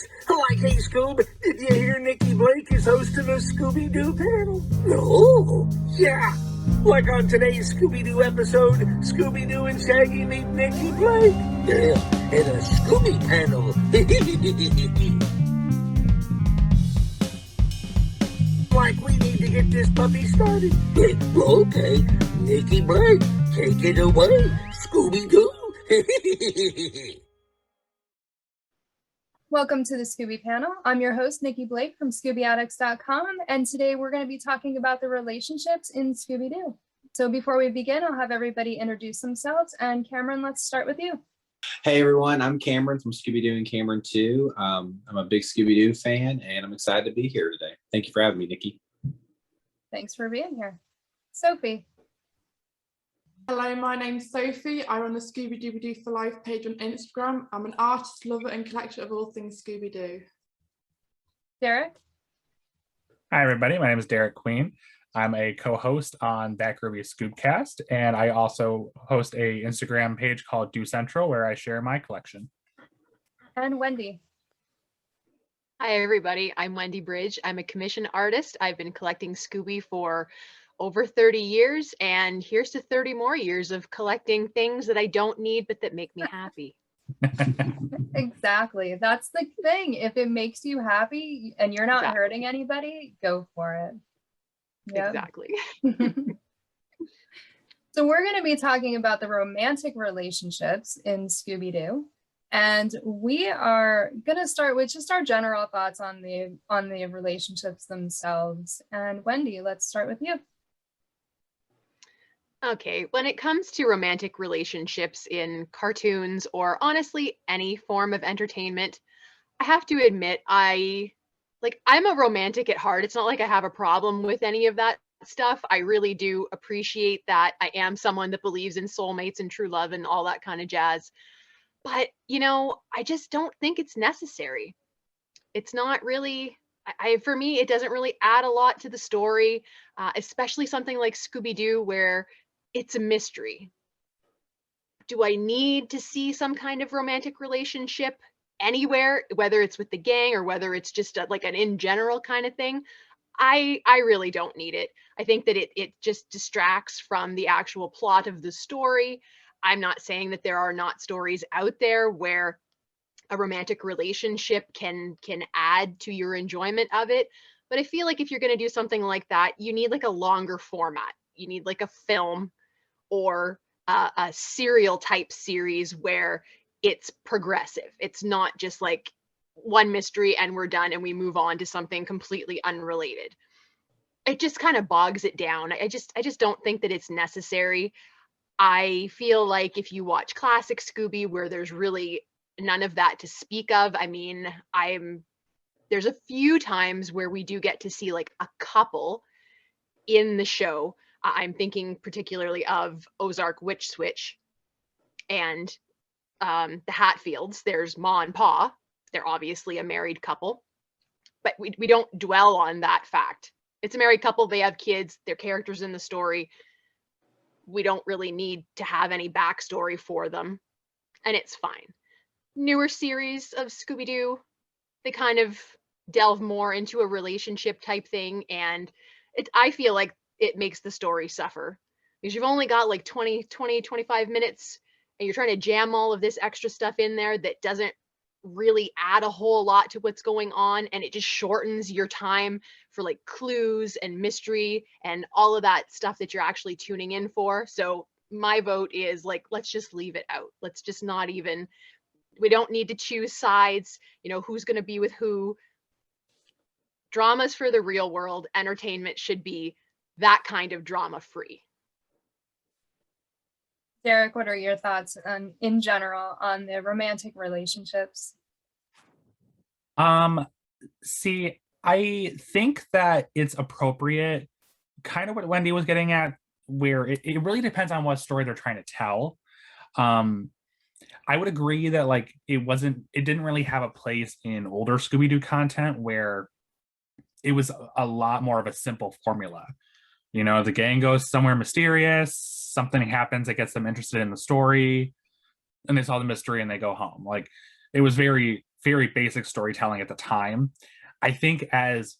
Addicts. Like, hey, Scoob, did you hear Nikki Blake is hosting a Scooby-Doo panel? No. Yeah. Like on today's Scooby-Doo episode, Scooby-Doo and Shaggy meet Nikki Blake. Yeah, and a Scooby Panel. Like, we need to get this puppy started. Okay, Nikki Blake, take it away, Scooby-Doo. Welcome to the Scooby Panel. I'm your host, Nikki Blake from ScoobyAddicts.com, and today we're going to be talking about the relationships in Scooby-Doo. So before we begin, I'll have everybody introduce themselves, and Cameron, let's start with you. Hey everyone, I'm Cameron from Scooby-Doo Cameron Too. I'm a big Scooby-Doo fan, and I'm excited to be here today. Thank you for having me, Nikki. Thanks for being here. Sophie. Hello, my name's Sophie. I run the Scooby-Doo for Life page on Instagram. I'm an artist, lover and collector of all things Scooby-Doo. Derek. Hi everybody, my name is Derek Queen. I'm a co-host on that Groovy Scoobcast, and I also host a Instagram page called Do Central where I share my collection. And Wendy. Hi everybody, I'm Wendy BRYDGE. I'm a commission artist. I've been collecting Scooby for over 30 years, and here's to 30 more years of collecting things that I don't need but that make me happy. Exactly. That's the thing. If it makes you happy and you're not hurting anybody, go for it. Yep. Exactly. So we're going to be talking about the romantic relationships in Scooby-Doo. And we are going to start with just our general thoughts on the relationships themselves. And Wendy, let's start with you. Okay, when it comes to romantic relationships in cartoons or honestly any form of entertainment, I have to admit I'm a romantic at heart. It's not like I have a problem with any of that stuff. I really do appreciate that I am someone that believes in soulmates and true love and all that kind of jazz. But, you know, I just don't think it's necessary. It's not really, for me, it doesn't really add a lot to the story, especially something like Scooby-Doo where it's a mystery. Do I need to see some kind of romantic relationship anywhere, whether it's with the gang or whether it's just like an in general kind of thing? I really don't need it. I think that it just distracts from the actual plot of the story. I'm not saying that there are not stories out there where a romantic relationship can add to your enjoyment of it. But I feel like if you're going to do something like that, you need like a longer format. You need like a film or a serial type series where it's progressive. It's not just like one mystery and we're done and we move on to something completely unrelated. It just kind of bogs it down. I just don't think that it's necessary. I feel like if you watch classic Scooby where there's really none of that to speak of, I mean, there's a few times where we do get to see like a couple in the show. I'm thinking particularly of Ozark Witch Switch and the Hatfields. There's Ma and Pa. They're obviously a married couple, but we don't dwell on that fact. It's a married couple. They have kids. They're characters in the story. We don't really need to have any backstory for them, and it's fine. Newer series of Scooby-Doo, they kind of delve more into a relationship type thing, and I feel like it makes the story suffer because you've only got like 25 minutes and you're trying to jam all of this extra stuff in there that doesn't really add a whole lot to what's going on, and it just shortens your time for like clues and mystery and all of that stuff that you're actually tuning in for. So my vote is like, let's just leave it out. Let's just not even, we don't need to choose sides, you know, who's going to be with who. Dramas for the real world. Entertainment should be that kind of drama free. Derek, what are your thoughts in general on the romantic relationships? See, I think that it's appropriate, kind of what Wendy was getting at, where it really depends on what story they're trying to tell. I would agree that like it didn't really have a place in older Scooby-Doo content where it was a lot more of a simple formula. You know, the gang goes somewhere mysterious, something happens that gets them interested in the story, and they solve the mystery and they go home. Like, it was very very basic storytelling at the time. I think as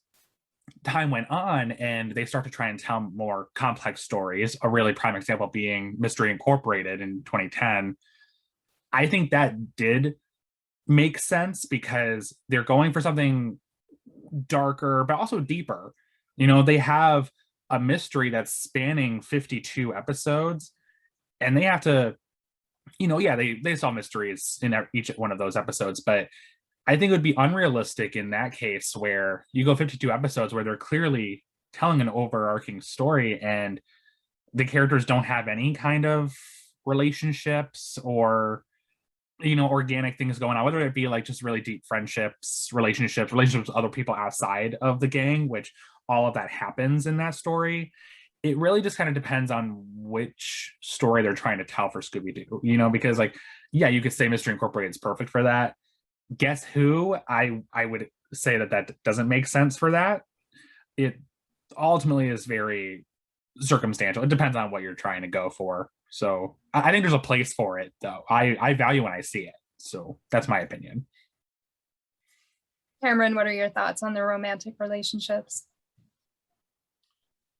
time went on and they start to try and tell more complex stories, a really prime example being Mystery Incorporated in 2010, I think that did make sense because they're going for something darker, but also deeper. You know, they have a mystery that's spanning 52 episodes, and they have to, you know, yeah, they solve mysteries in each one of those episodes, but I think it would be unrealistic in that case where you go 52 episodes where they're clearly telling an overarching story and the characters don't have any kind of relationships or, you know, organic things going on, whether it be like just really deep friendships, relationships with other people outside of the gang, which all of that happens in that story. It really just kind of depends on which story they're trying to tell for Scooby-Doo, you know, because like, yeah, you could say Mystery Incorporated is perfect for that. Guess Who, I would say that doesn't make sense for that. It ultimately is very circumstantial. It depends on what you're trying to go for. So I think there's a place for it, though. I value when I see it. So that's my opinion. Cameron, what are your thoughts on the romantic relationships?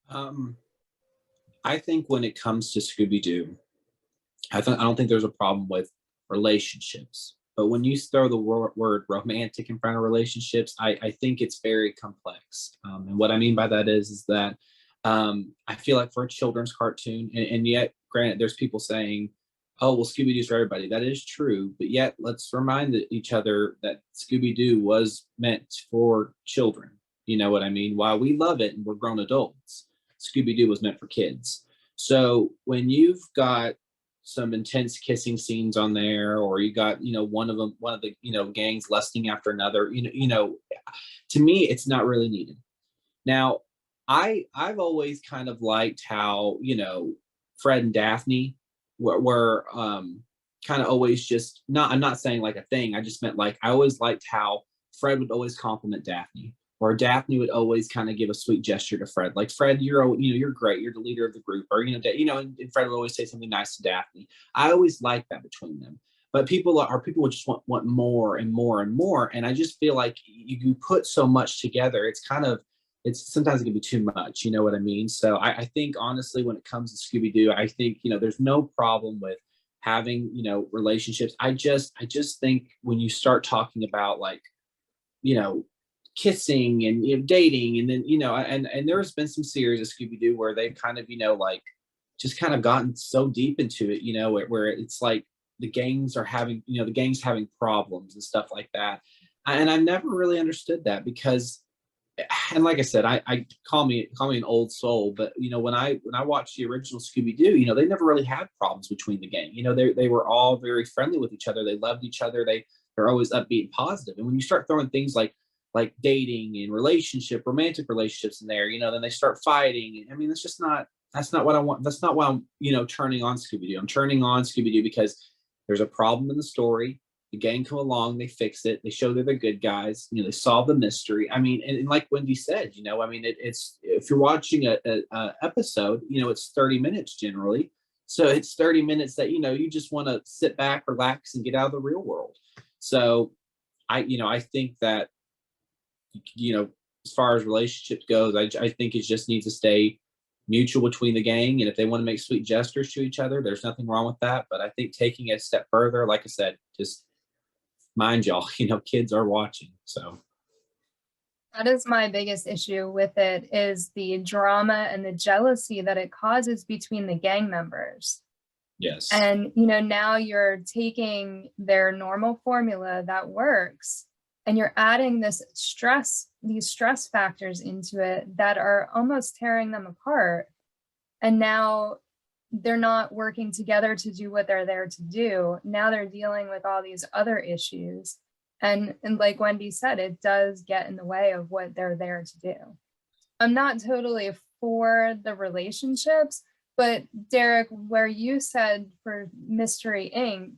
I think when it comes to Scooby-Doo, I don't think there's a problem with relationships. But when you throw the word romantic in front of relationships, I think it's very complex. And what I mean by that is that I feel like for a children's cartoon, and yet, granted, there's people saying, oh, well, Scooby-Doo's for everybody. That is true. But yet, let's remind each other that Scooby-Doo was meant for children. You know what I mean? While we love it and we're grown adults, Scooby-Doo was meant for kids. So when you've got some intense kissing scenes on there, or you got, you know, one of the, you know, gangs lusting after another, you know, to me, it's not really needed. Now, I've always kind of liked how, you know, Fred and Daphne were kind of always just I'm not saying like a thing. I just meant like I always liked how Fred would always compliment Daphne, or Daphne would always kind of give a sweet gesture to Fred. Like, Fred, you're great. You're the leader of the group, or and Fred would always say something nice to Daphne. I always liked that between them. But people would just want more and more and more. And I just feel like you put so much together. It's sometimes it can be too much. You know what I mean? So I think honestly, when it comes to Scooby-Doo, I think, you know, there's no problem with having, you know, relationships. I just think when you start talking about like, you know, kissing and, you know, dating, and then, you know, and there's been some series of Scooby-Doo where they've kind of, you know, like just kind of gotten so deep into it, you know, where it's like the gangs having problems and stuff like that. And I've never really understood that because, and like I said, I call me an old soul, but you know, when I watched the original Scooby-Doo, you know, they never really had problems between the gang. You know, they were all very friendly with each other. They loved each other. They're always upbeat and positive. And when you start throwing things like dating and romantic relationships in there, you know, then they start fighting. I mean, that's not what I want. That's not why I'm, you know, turning on Scooby-Doo. I'm turning on Scooby-Doo because there's a problem in the story. The gang come along, they fix it. They show they're the good guys. You know, they solve the mystery. I mean, and like Wendy said, you know, I mean, it's if you're watching a episode, you know, it's 30 minutes generally. So it's 30 minutes that, you know, you just want to sit back, relax, and get out of the real world. So I think that, you know, as far as relationships goes, I think it just needs to stay mutual between the gang. And if they want to make sweet gestures to each other, there's nothing wrong with that. But I think taking it a step further, like I said, just mind y'all, you know, kids are watching. So that is my biggest issue with it, is the drama and the jealousy that it causes between the gang members. Yes. And, you know, now you're taking their normal formula that works and you're adding these stress factors into it that are almost tearing them apart. And now they're not working together to do what they're there to do. Now they're dealing with all these other issues. And like Wendy said, it does get in the way of what they're there to do. I'm not totally for the relationships, but Derek, where you said for Mystery Inc.,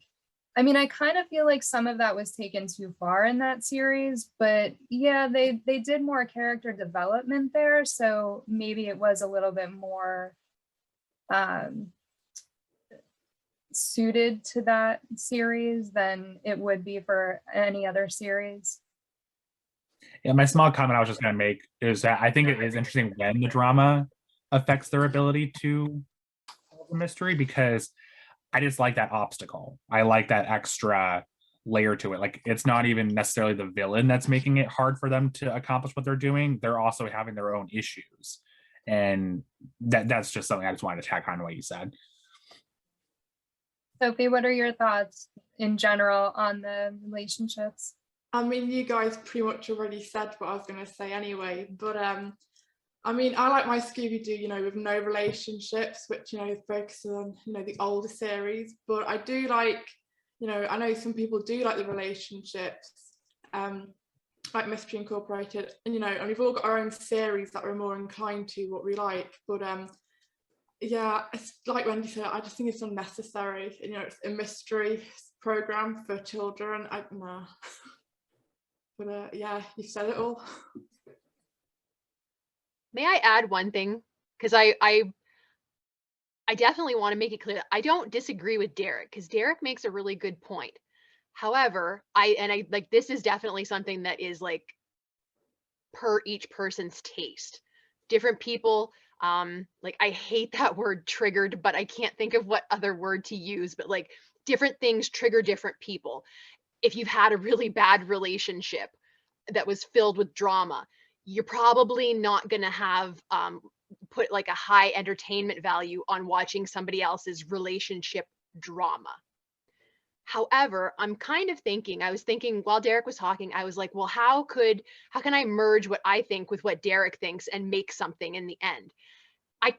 I mean, I kind of feel like some of that was taken too far in that series, but yeah, they did more character development there. So maybe it was a little bit more suited to that series than it would be for any other series. Yeah, my small comment I was just going to make is that I think it is interesting when the drama affects their ability to solve the mystery, because I just like that obstacle. I like that extra layer to it. Like, it's not even necessarily the villain that's making it hard for them to accomplish what they're doing. They're also having their own issues. And that's just something I just wanted to tack on to what you said. Sophie, what are your thoughts in general on the relationships? I mean, you guys pretty much already said what I was going to say anyway, but I mean, I like my Scooby-Doo, you know, with no relationships, which, you know, focuses on, you know, the older series, but I do like, you know, I know some people do like the relationships, like Mystery Incorporated, and, you know, and we've all got our own series that we're more inclined to what we like, but yeah, it's like Wendy said, I just think it's unnecessary. You know, it's a mystery program for children. Nah. But yeah, you said it all. May I add one thing? Because I definitely want to make it clear that I don't disagree with Derek, because Derek makes a really good point. However, I like, this is definitely something that is like per each person's taste. Different people, like, I hate that word triggered, but I can't think of what other word to use, but like, different things trigger different people. If you've had a really bad relationship that was filled with drama, you're probably not going to have put like a high entertainment value on watching somebody else's relationship drama. However, I'm kind of thinking, I was thinking while Derek was talking, I was like, well, how can I merge what I think with what Derek thinks and make something in the end? I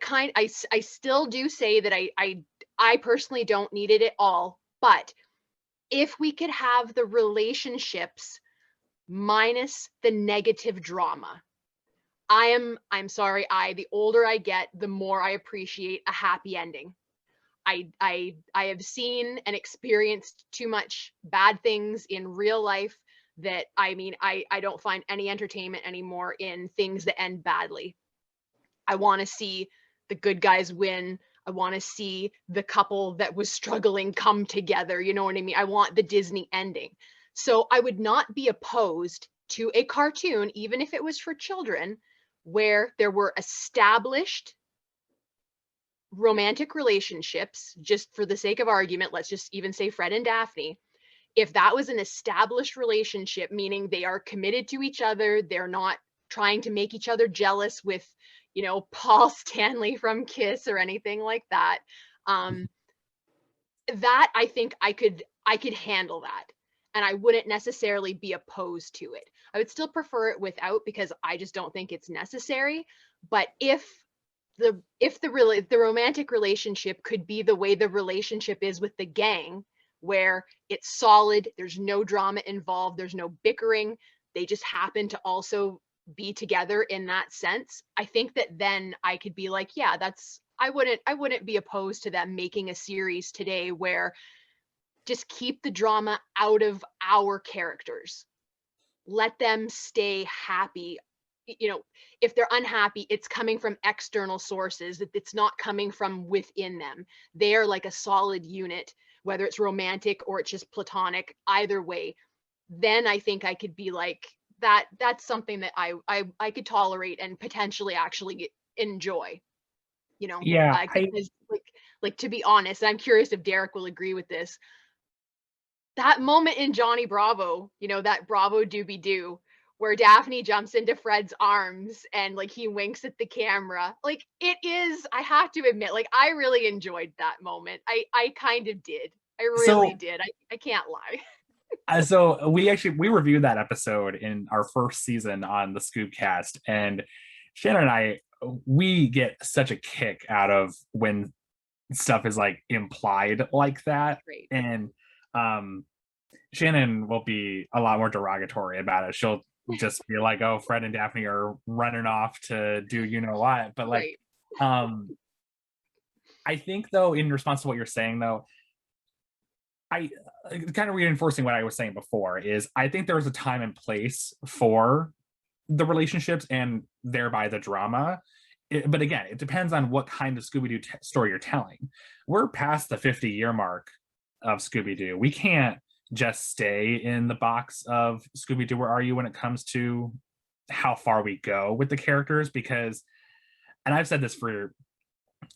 still do say that I personally don't need it at all, but if we could have the relationships minus the negative drama, I'm sorry, the older I get, the more I appreciate a happy ending. I have seen and experienced too much bad things in real life that, I mean, I don't find any entertainment anymore in things that end badly. I want to see the good guys win. I want to see the couple that was struggling come together. You know what I mean? I want the Disney ending. So I would not be opposed to a cartoon, even if it was for children, where there were established romantic relationships. Just for the sake of argument, let's just even say Fred and Daphne. If that was an established relationship, meaning they are committed to each other, they're not trying to make each other jealous with, you know, Paul Stanley from Kiss or anything like that, that I think I could handle that, and I wouldn't necessarily be opposed to it. I would still prefer it without, because I just don't think it's necessary. But if the romantic relationship could be the way the relationship is with the gang, where it's solid, there's no drama involved, there's no bickering, they just happen to also be together in that sense, I think that then I could be like, yeah, I wouldn't be opposed to them making a series today where just keep the drama out of our characters. Let them stay happy. You know, if they're unhappy, it's coming from external sources, that it's not coming from within them. They are like a solid unit, whether it's romantic or it's just platonic, either way. Then I think I could be like, that's something that I could tolerate and potentially actually enjoy, you know. Yeah, because, like, to be honest, I'm curious if Derek will agree with this, that moment in Johnny Bravo, you know, that Bravo Doobie Doo, where Daphne jumps into Fred's arms and like he winks at the camera, like, it is, I have to admit, like, I really enjoyed that moment. I kind of did. I really did. I can't lie. So we reviewed that episode in our first season on the Scoobcast, and Shannon and I, we get such a kick out of when stuff is like implied like that. Great. And Shannon will be a lot more derogatory about it. She'll just be like, oh, Fred and Daphne are running off to do you know what. But like, I think though, in response to what you're saying though, I kind of reinforcing what I was saying before is I think there's a time and place for the relationships and thereby the drama. but again, it depends on what kind of Scooby-Doo story you're telling. We're past the 50-year mark of Scooby-Doo. We can't just stay in the box of Scooby-Doo, where are you, when it comes to how far we go with the characters, because, and I've said this for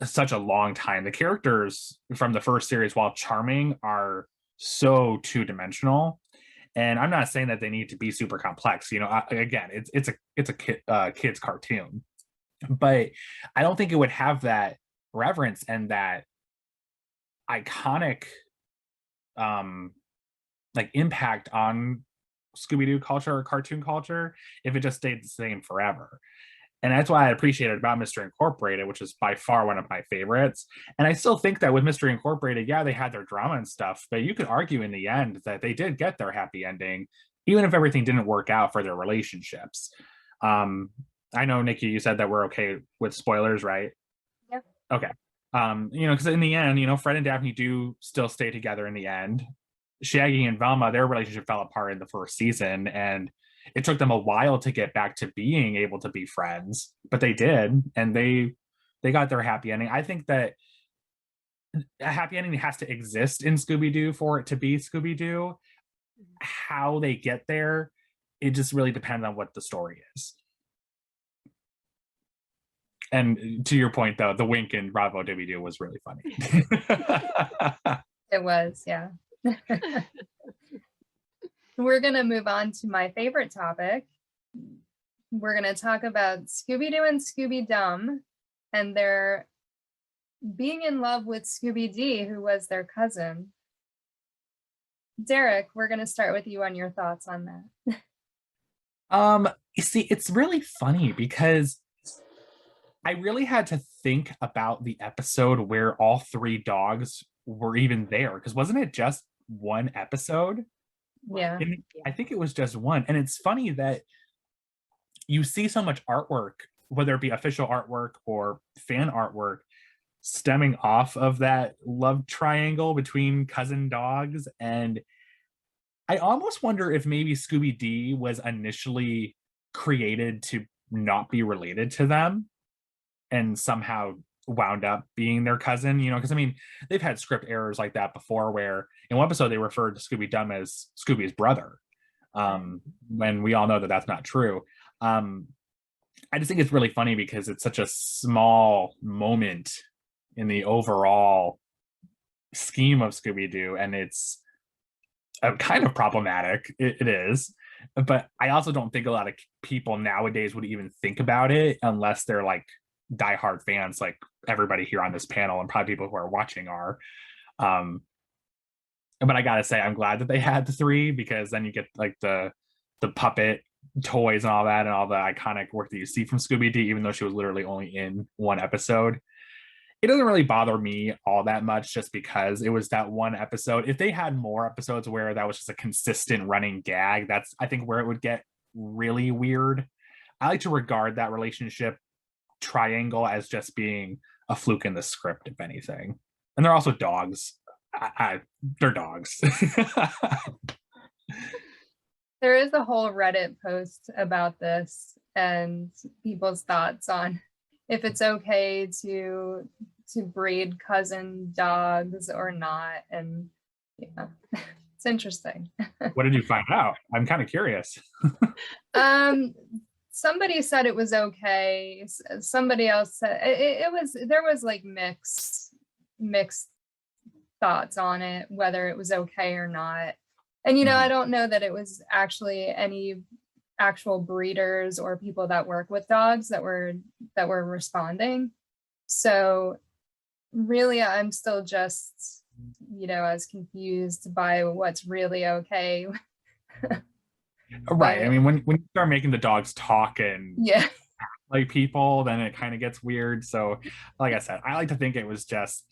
such a long time, the characters from the first series, while charming, are so two-dimensional. And I'm not saying that they need to be super complex. Again, it's a kid's cartoon, but I don't think it would have that reverence and that iconic like impact on Scooby-Doo culture or cartoon culture if it just stayed the same forever. And that's why I appreciated about Mystery Incorporated, which is by far one of my favorites. And I still think that with Mystery Incorporated, yeah, they had their drama and stuff, but you could argue in the end that they did get their happy ending, even if everything didn't work out for their relationships. I know, Nikki, you said that we're okay with spoilers, right? Yep. Okay. Because in the end, Fred and Daphne do still stay together in the end. Shaggy and Velma, their relationship fell apart in the first season, and it took them a while to get back to being able to be friends, but they did, and they got their happy ending. I think that a happy ending has to exist in Scooby-Doo for it to be Scooby-Doo. How they get there, it just really depends on what the story is. And to your point, though, the wink in Bravo WD was really funny. It was, yeah. We're going to move on to my favorite topic. We're going to talk about Scooby-Doo and Scooby-Dum and their being in love with Scooby-Dee, who was their cousin. Derek, we're going to start with you on your thoughts on that. You see, it's really funny because I really had to think about the episode where all three dogs were even there, because wasn't it just one episode? Yeah. I think it was just one. And it's funny that you see so much artwork, whether it be official artwork or fan artwork, stemming off of that love triangle between cousin dogs. And I almost wonder if maybe Scooby-Dee was initially created to not be related to them and somehow wound up being their cousin, because they've had script errors like that before, where in one episode they referred to Scooby-Dum as Scooby's brother, when we all know that that's not true. I just think it's really funny because it's such a small moment in the overall scheme of Scooby-Doo, and it's kind of problematic. It is, but I also don't think a lot of people nowadays would even think about it unless they're like diehard fans, like everybody here on this panel and probably people who are watching are. But I gotta say, I'm glad that they had the three, because then you get like the puppet toys and all that, and all the iconic work that you see from Scooby-Doo, even though she was literally only in one episode. It doesn't really bother me all that much, just because it was that one episode. If they had more episodes where that was just a consistent running gag, that's, I think, where it would get really weird. I like to regard that relationship triangle as just being a fluke in the script, if anything. And they're also dogs. They're dogs. There is a whole Reddit post about this and people's thoughts on if it's okay to breed cousin dogs or not. And yeah, it's interesting. What did you find out? I'm kind of curious. Somebody said it was okay. Somebody else said there was like mixed thoughts on it, whether it was okay or not. And I don't know that it was actually any actual breeders or people that work with dogs that were responding. So really, I'm still just as confused by what's really okay. Right. I mean, when you start making the dogs talk and yeah, like people, then it kind of gets weird. So like I said, I like to think it was just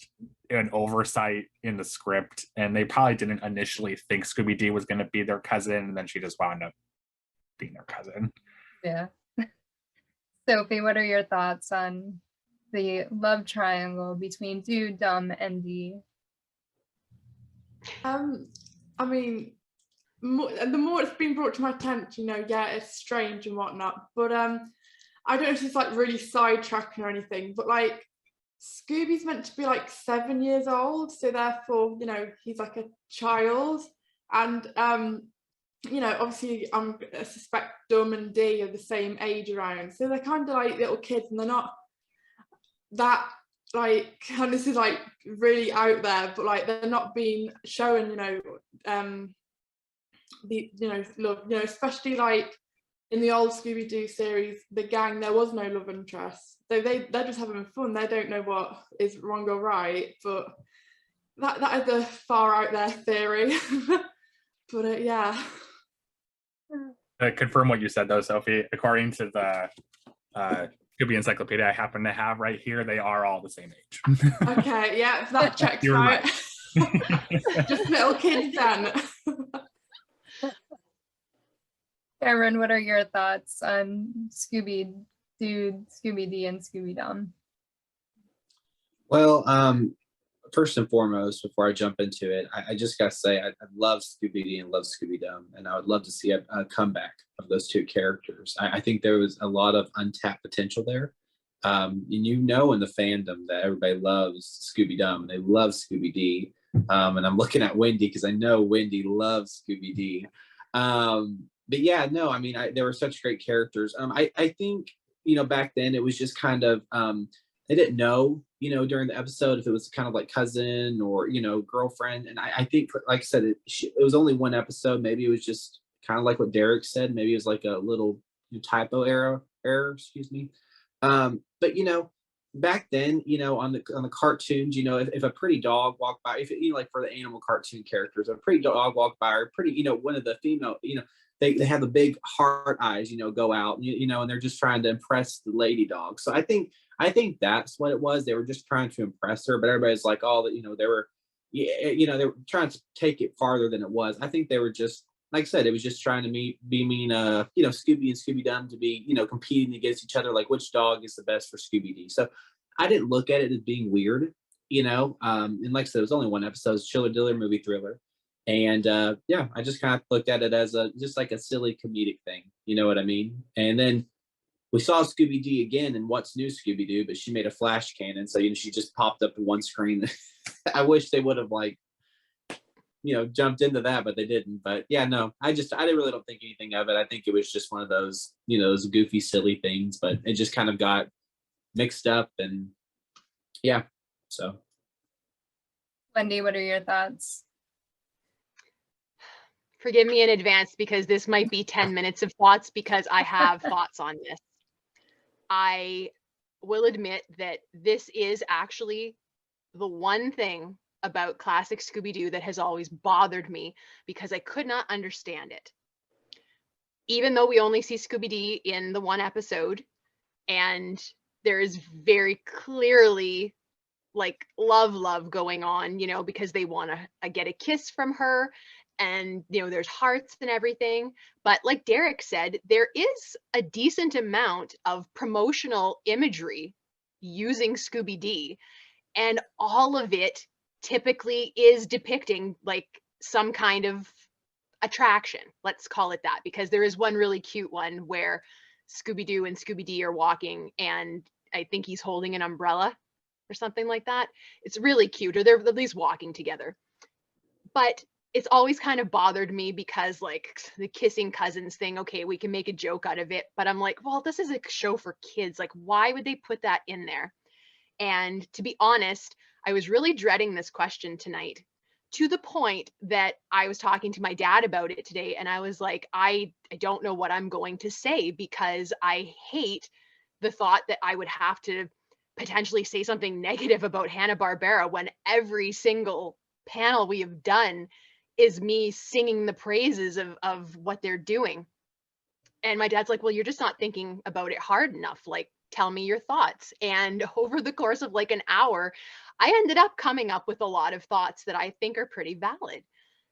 an oversight in the script, and they probably didn't initially think Scooby-Doo was going to be their cousin, and then she just wound up being their cousin. Yeah. Sophie, what are your thoughts on the love triangle between Do, Dum, and Dee? I mean, the more it's been brought to my attention, yeah, it's strange and whatnot, but I don't know if it's like really sidetracking or anything, but like Scooby's meant to be like 7 years old, so therefore, you know, he's like a child. And you know, obviously I suspect Dum and Dee are the same age around, so they're kind of like little kids, and they're not that like, and this is like really out there, but like they're not being shown, you know, the, you know, love, you know, especially like in the old Scooby-Doo series, the gang, there was no love interest. They're just having fun. They don't know what is wrong or right, but that is a far out there theory. But yeah. Confirm what you said though, Sophie. According to the Scooby Encyclopedia I happen to have right here, they are all the same age. Okay, yeah, that checks You're out. right. Just little kids then. Cameron, what are your thoughts on Scooby-Doo, Scooby-Dee, and Scooby-Dum? Well, first and foremost, before I jump into it, I just gotta say I love Scooby-Dee and love Scooby-Dum, and I would love to see a comeback of those two characters. I think there was a lot of untapped potential there. And you know, in the fandom that everybody loves Scooby-Dum and they love Scooby-Dee. And I'm looking at Wendy because I know Wendy loves Scooby-Dee. But yeah, no, I mean, there were such great characters. I think, you know, back then it was just kind of, they didn't know, you know, during the episode if it was kind of like cousin or, you know, girlfriend. And I think, like I said, it was only one episode. Maybe it was just kind of like what Derek said. Maybe it was like a little typo error, excuse me. But you know, back then, you know, on the cartoons, you know, if a pretty dog walked by, if you know, like for the animal cartoon characters, a pretty dog walked by, or pretty, you know, one of the female, you know, they have the big heart eyes, you know, go out, you know, and they're just trying to impress the lady dog. So I think that's what it was. They were just trying to impress her, but everybody's like, oh, that, you know, they were, you know, they were trying to take it farther than it was. I think they were just, like I said, it was just trying to be mean, you know, Scooby and Scooby-Dum to be, you know, competing against each other, like which dog is the best for Scooby-Dee. So I didn't look at it as being weird, you know, and like I said, it was only one episode, it's Chiller Diller movie thriller. And yeah, I just kind of looked at it as just like a silly comedic thing, you know what I mean? And then we saw Scooby-Dee again in What's New Scooby-Doo, but she made a flash cannon, so you know she just popped up in one screen. I wish they would have like, you know, jumped into that, but they didn't. But yeah, no, I really don't think anything of it. I think it was just one of those, you know, those goofy, silly things, but it just kind of got mixed up, and yeah, so. Wendy, what are your thoughts? Forgive me in advance because this might be 10 minutes of thoughts because I have thoughts on this. I will admit that this is actually the one thing about classic Scooby-Doo that has always bothered me because I could not understand it. Even though we only see Scooby-Dee in the one episode, and there is very clearly like love going on, you know, because they want to get a kiss from her, and you know there's hearts and everything. But like Derek said, there is a decent amount of promotional imagery using Scooby-Dee, and all of it typically is depicting like some kind of attraction, let's call it that, because there is one really cute one where Scooby-Doo and Scooby-Dee are walking, and I think he's holding an umbrella or something like that. It's really cute, or they're at least walking together. But it's always kind of bothered me because like the kissing cousins thing, okay, we can make a joke out of it, but I'm like, well, this is a show for kids. Like, why would they put that in there? And to be honest, I was really dreading this question tonight, to the point that I was talking to my dad about it today, and I was like, I don't know what I'm going to say, because I hate the thought that I would have to potentially say something negative about Hanna-Barbera when every single panel we have done is me singing the praises of what they're doing. And my dad's like, well, you're just not thinking about it hard enough. Like, tell me your thoughts. And over the course of like an hour, I ended up coming up with a lot of thoughts that I think are pretty valid.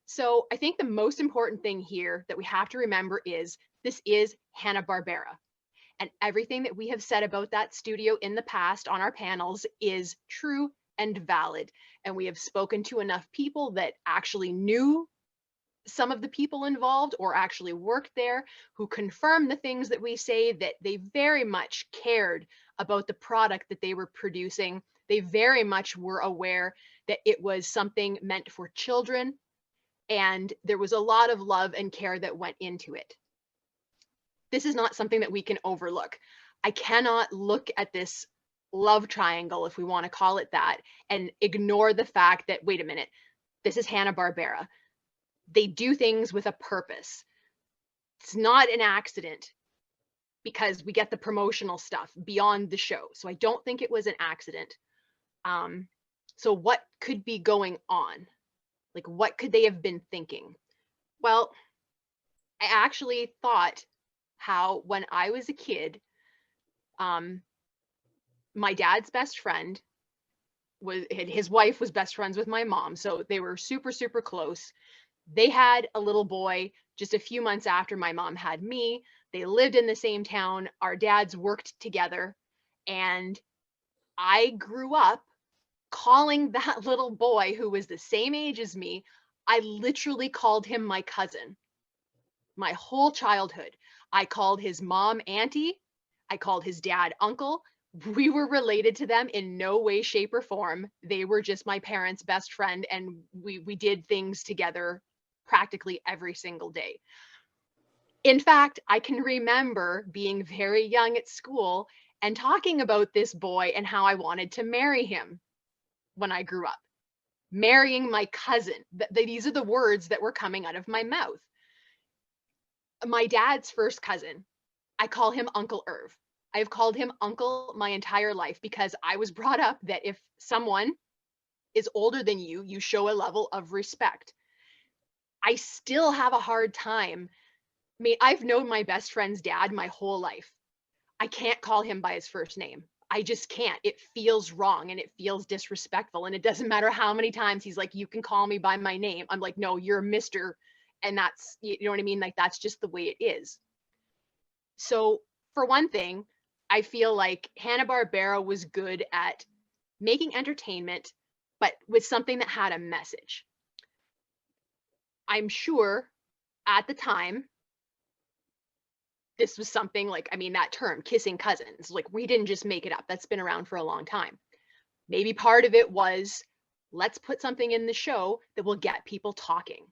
So I think the most important thing here that we have to remember is this is Hanna-Barbera. And everything that we have said about that studio in the past on our panels is true and valid. And we have spoken to enough people that actually knew some of the people involved or actually worked there, who confirm the things that we say, that they very much cared about the product that they were producing. They very much were aware that it was something meant for children, and there was a lot of love and care that went into it. This is not something that we can overlook. I cannot look at this love triangle, if we want to call it that, and ignore the fact that, wait a minute, this is Hanna-Barbera. They do things with a purpose. It's not an accident, because we get the promotional stuff beyond the show. So I don't think it was an accident. So what could be going on? Like, what could they have been thinking? Well, I actually thought how when I was a kid, my dad's best friend his wife was best friends with my mom. So they were super, super close. They had a little boy just a few months after my mom had me. They lived in the same town. Our dads worked together. And I grew up calling that little boy, who was the same age as me, I literally called him my cousin. My whole childhood. I called his mom auntie. I called his dad uncle. We were related to them in no way, shape, or form. They were just my parents' best friend, and we did things together practically every single day. In fact, I can remember being very young at school and talking about this boy and how I wanted to marry him when I grew up. Marrying my cousin. These are the words that were coming out of my mouth. My dad's first cousin, I call him Uncle Irv. I've called him uncle my entire life because I was brought up that if someone is older than you, you show a level of respect. I still have a hard time. I mean, I've known my best friend's dad my whole life. I can't call him by his first name. I just can't. It feels wrong and it feels disrespectful. And it doesn't matter how many times he's like, you can call me by my name. I'm like, no, you're Mr. And that's, you know what I mean? Like, that's just the way it is. So for one thing, I feel like Hanna-Barbera was good at making entertainment, but with something that had a message. I'm sure at the time, this was something like, I mean, that term, kissing cousins, like we didn't just make it up. That's been around for a long time. Maybe part of it was, let's put something in the show that will get people talking.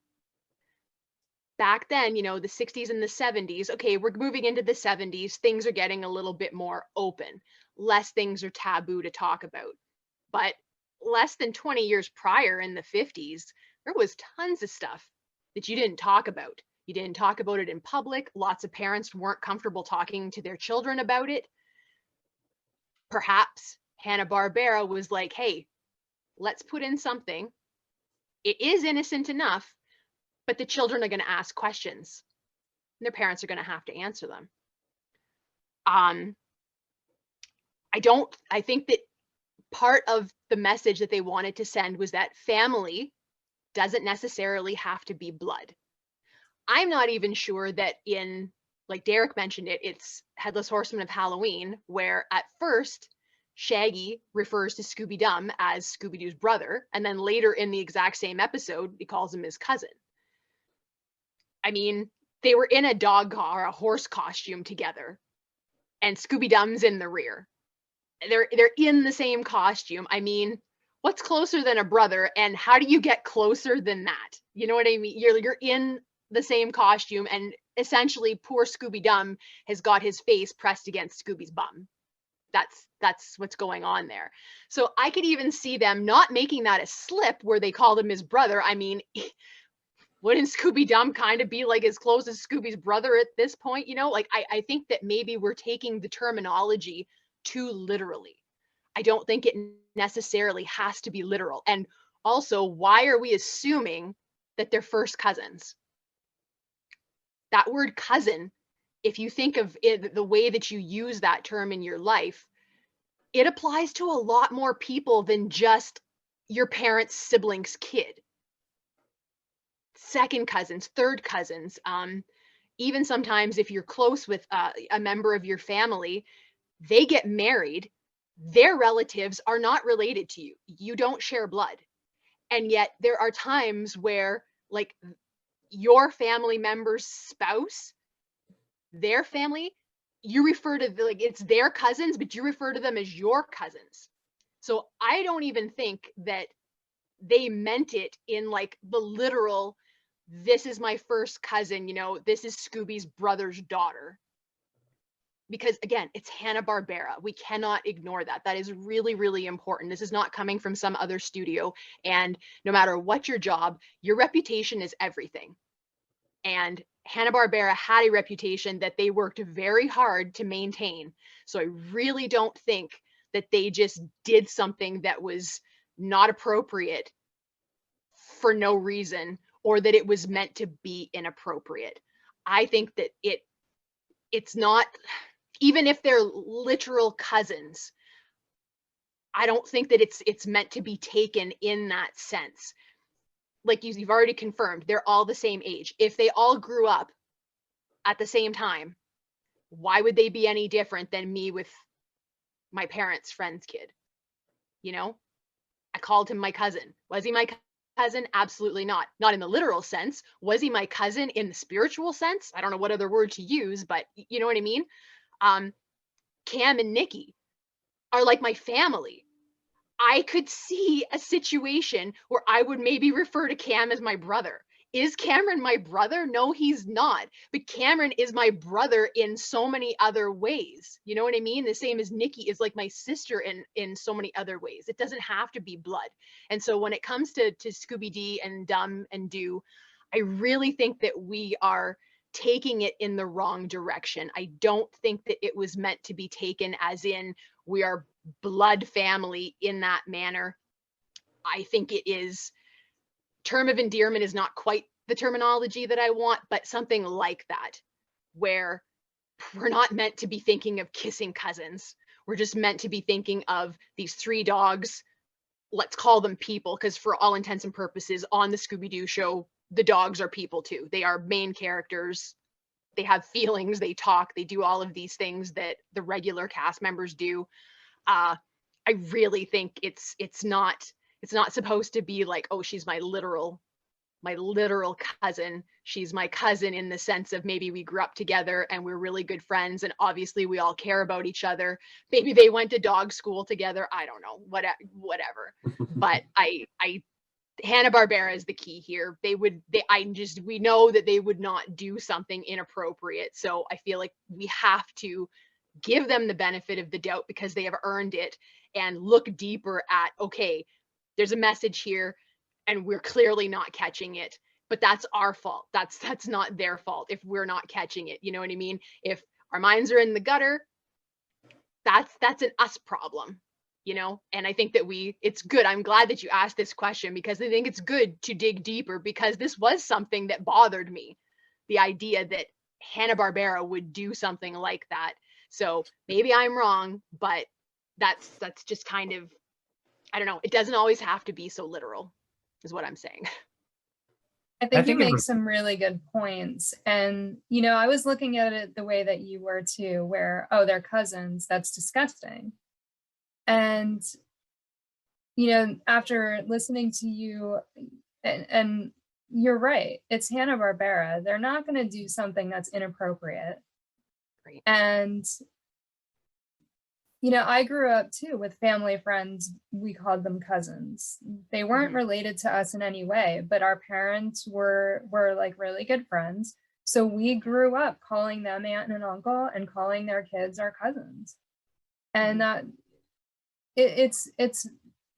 Back then, you know, the 60s and the 70s, okay, we're moving into the 70s, things are getting a little bit more open. Less things are taboo to talk about. But less than 20 years prior, in the 50s, there was tons of stuff that you didn't talk about. You didn't talk about it in public. Lots of parents weren't comfortable talking to their children about it. Perhaps Hanna-Barbera was like, hey, let's put in something. It is innocent enough, but the children are going to ask questions. And their parents are going to have to answer them. I think that part of the message that they wanted to send was that family doesn't necessarily have to be blood. I'm not even sure that in, like Derek mentioned it, it's Headless Horseman of Halloween, where at first Shaggy refers to Scooby-Dum as Scooby-Doo's brother, and then later in the exact same episode, he calls him his cousin. I mean, they were in a dog or a horse costume together, and Scooby-Dum's in the rear. They're in the same costume. I mean, what's closer than a brother, and how do you get closer than that? You know what I mean? You're in the same costume, and essentially poor Scooby-Dum has got his face pressed against Scooby's bum. That's what's going on there. So I could even see them not making that a slip where they called him his brother. I mean, wouldn't Scooby-Dum kind of be like as close as Scooby's brother at this point? You know, like I think that maybe we're taking the terminology too literally. I don't think it necessarily has to be literal. And also, why are we assuming that they're first cousins? That word cousin, if you think of it, the way that you use that term in your life, it applies to a lot more people than just your parents' siblings' kid. Second cousins, third cousins, even sometimes if you're close with a member of your family, they get married, their relatives are not related to you. You don't share blood. And yet there are times where, like, your family member's spouse, their family, you refer to like it's their cousins, but you refer to them as your cousins. So I don't even think that they meant it in like the literal, this is my first cousin, you know, this is Scooby's brother's daughter. Because again, it's Hanna-Barbera. We cannot ignore that. That is really, really important. This is not coming from some other studio. And no matter what your job, your reputation is everything. And Hanna-Barbera had a reputation that they worked very hard to maintain. So I really don't think that they just did something that was not appropriate for no reason, or that it was meant to be inappropriate. I think that it's not, even if they're literal cousins, I don't think that it's meant to be taken in that sense. Like you've already confirmed, they're all the same age. If they all grew up at the same time, why would they be any different than me with my parents' friend's kid? You know, I called him my cousin. Was he my cousin? Absolutely not. Not in the literal sense. Was he my cousin in the spiritual sense? I don't know what other word to use, but you know what I mean? Cam and Nikki are like my family. I could see a situation where I would maybe refer to Cam as my brother. Is Cameron my brother? No, he's not. But Cameron is my brother in so many other ways. You know what I mean? The same as Nikki is like my sister in so many other ways. It doesn't have to be blood. And so when it comes to Scooby-Dee and Dumb and Do, I really think that we are taking it in the wrong direction. I don't think that it was meant to be taken as in we are blood family in that manner. I think it is, term of endearment is not quite the terminology that I want, but something like that, where we're not meant to be thinking of kissing cousins. We're just meant to be thinking of these three dogs. Let's call them people, because for all intents and purposes on the Scooby-Doo show, the dogs are people too. They are main characters. They have feelings, they talk, they do all of these things that the regular cast members do. I really think it's not supposed to be like, oh, she's my literal cousin. She's my cousin in the sense of maybe we grew up together and we're really good friends and obviously we all care about each other. Maybe they went to dog school together. I don't know, whatever. But I Hanna-Barbera is the key here. We know that they would not do something inappropriate. So I feel like we have to give them the benefit of the doubt because they have earned it and look deeper at, okay, there's a message here and we're clearly not catching it, but that's our fault. That's not their fault if we're not catching it. You know what I mean? If our minds are in the gutter, that's an us problem, you know? And I think that it's good. I'm glad that you asked this question because I think it's good to dig deeper because this was something that bothered me. The idea that Hanna-Barbera would do something like that. So maybe I'm wrong, but that's just kind of, I don't know. It doesn't always have to be so literal is what I'm saying. I think you make some really good points. And, you know, I was looking at it the way that you were too, where, oh, they're cousins. That's disgusting. And, you know, after listening to you, and you're right, it's Hanna-Barbera. They're not going to do something that's inappropriate. Right. And, you know, I grew up too with family friends. We called them cousins. They weren't related to us in any way, but our parents were like really good friends. So we grew up calling them aunt and uncle and calling their kids our cousins. And that it's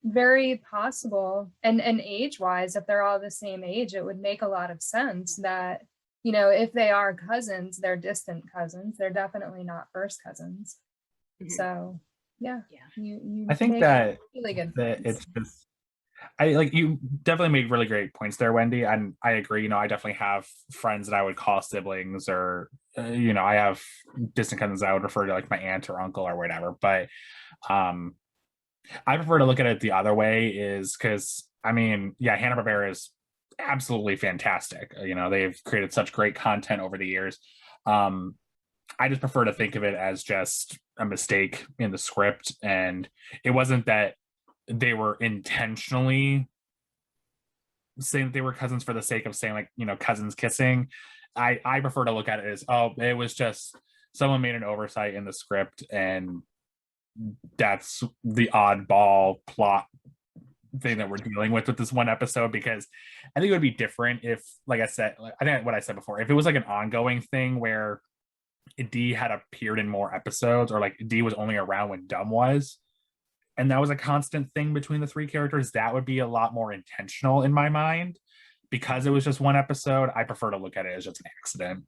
very possible. And age-wise, if they're all the same age, it would make a lot of sense that, you know, if they are cousins, they're distant cousins. They're definitely not first cousins. So yeah. You I think that really good that it's just you definitely made really great points there, Wendy, and I agree. You know, I definitely have friends that I would call siblings, or you know, I have distant cousins that I would refer to like my aunt or uncle or whatever. But I prefer to look at it the other way, is because I mean, yeah, Hanna-Barbera is absolutely fantastic. You know, they've created such great content over the years. I just prefer to think of it as just a mistake in the script, and it wasn't that they were intentionally saying that they were cousins for the sake of saying, like, you know, cousins kissing. I prefer to look at it as, oh, it was just someone made an oversight in the script, and that's the oddball plot thing that we're dealing with this one episode. Because I think it would be different if, like I said, I think what I said before, if it was like an ongoing thing where Dee had appeared in more episodes, or like Dee was only around when Dumb was, and that was a constant thing between the three characters, that would be a lot more intentional in my mind. Because it was just one episode, I prefer to look at it as just an accident.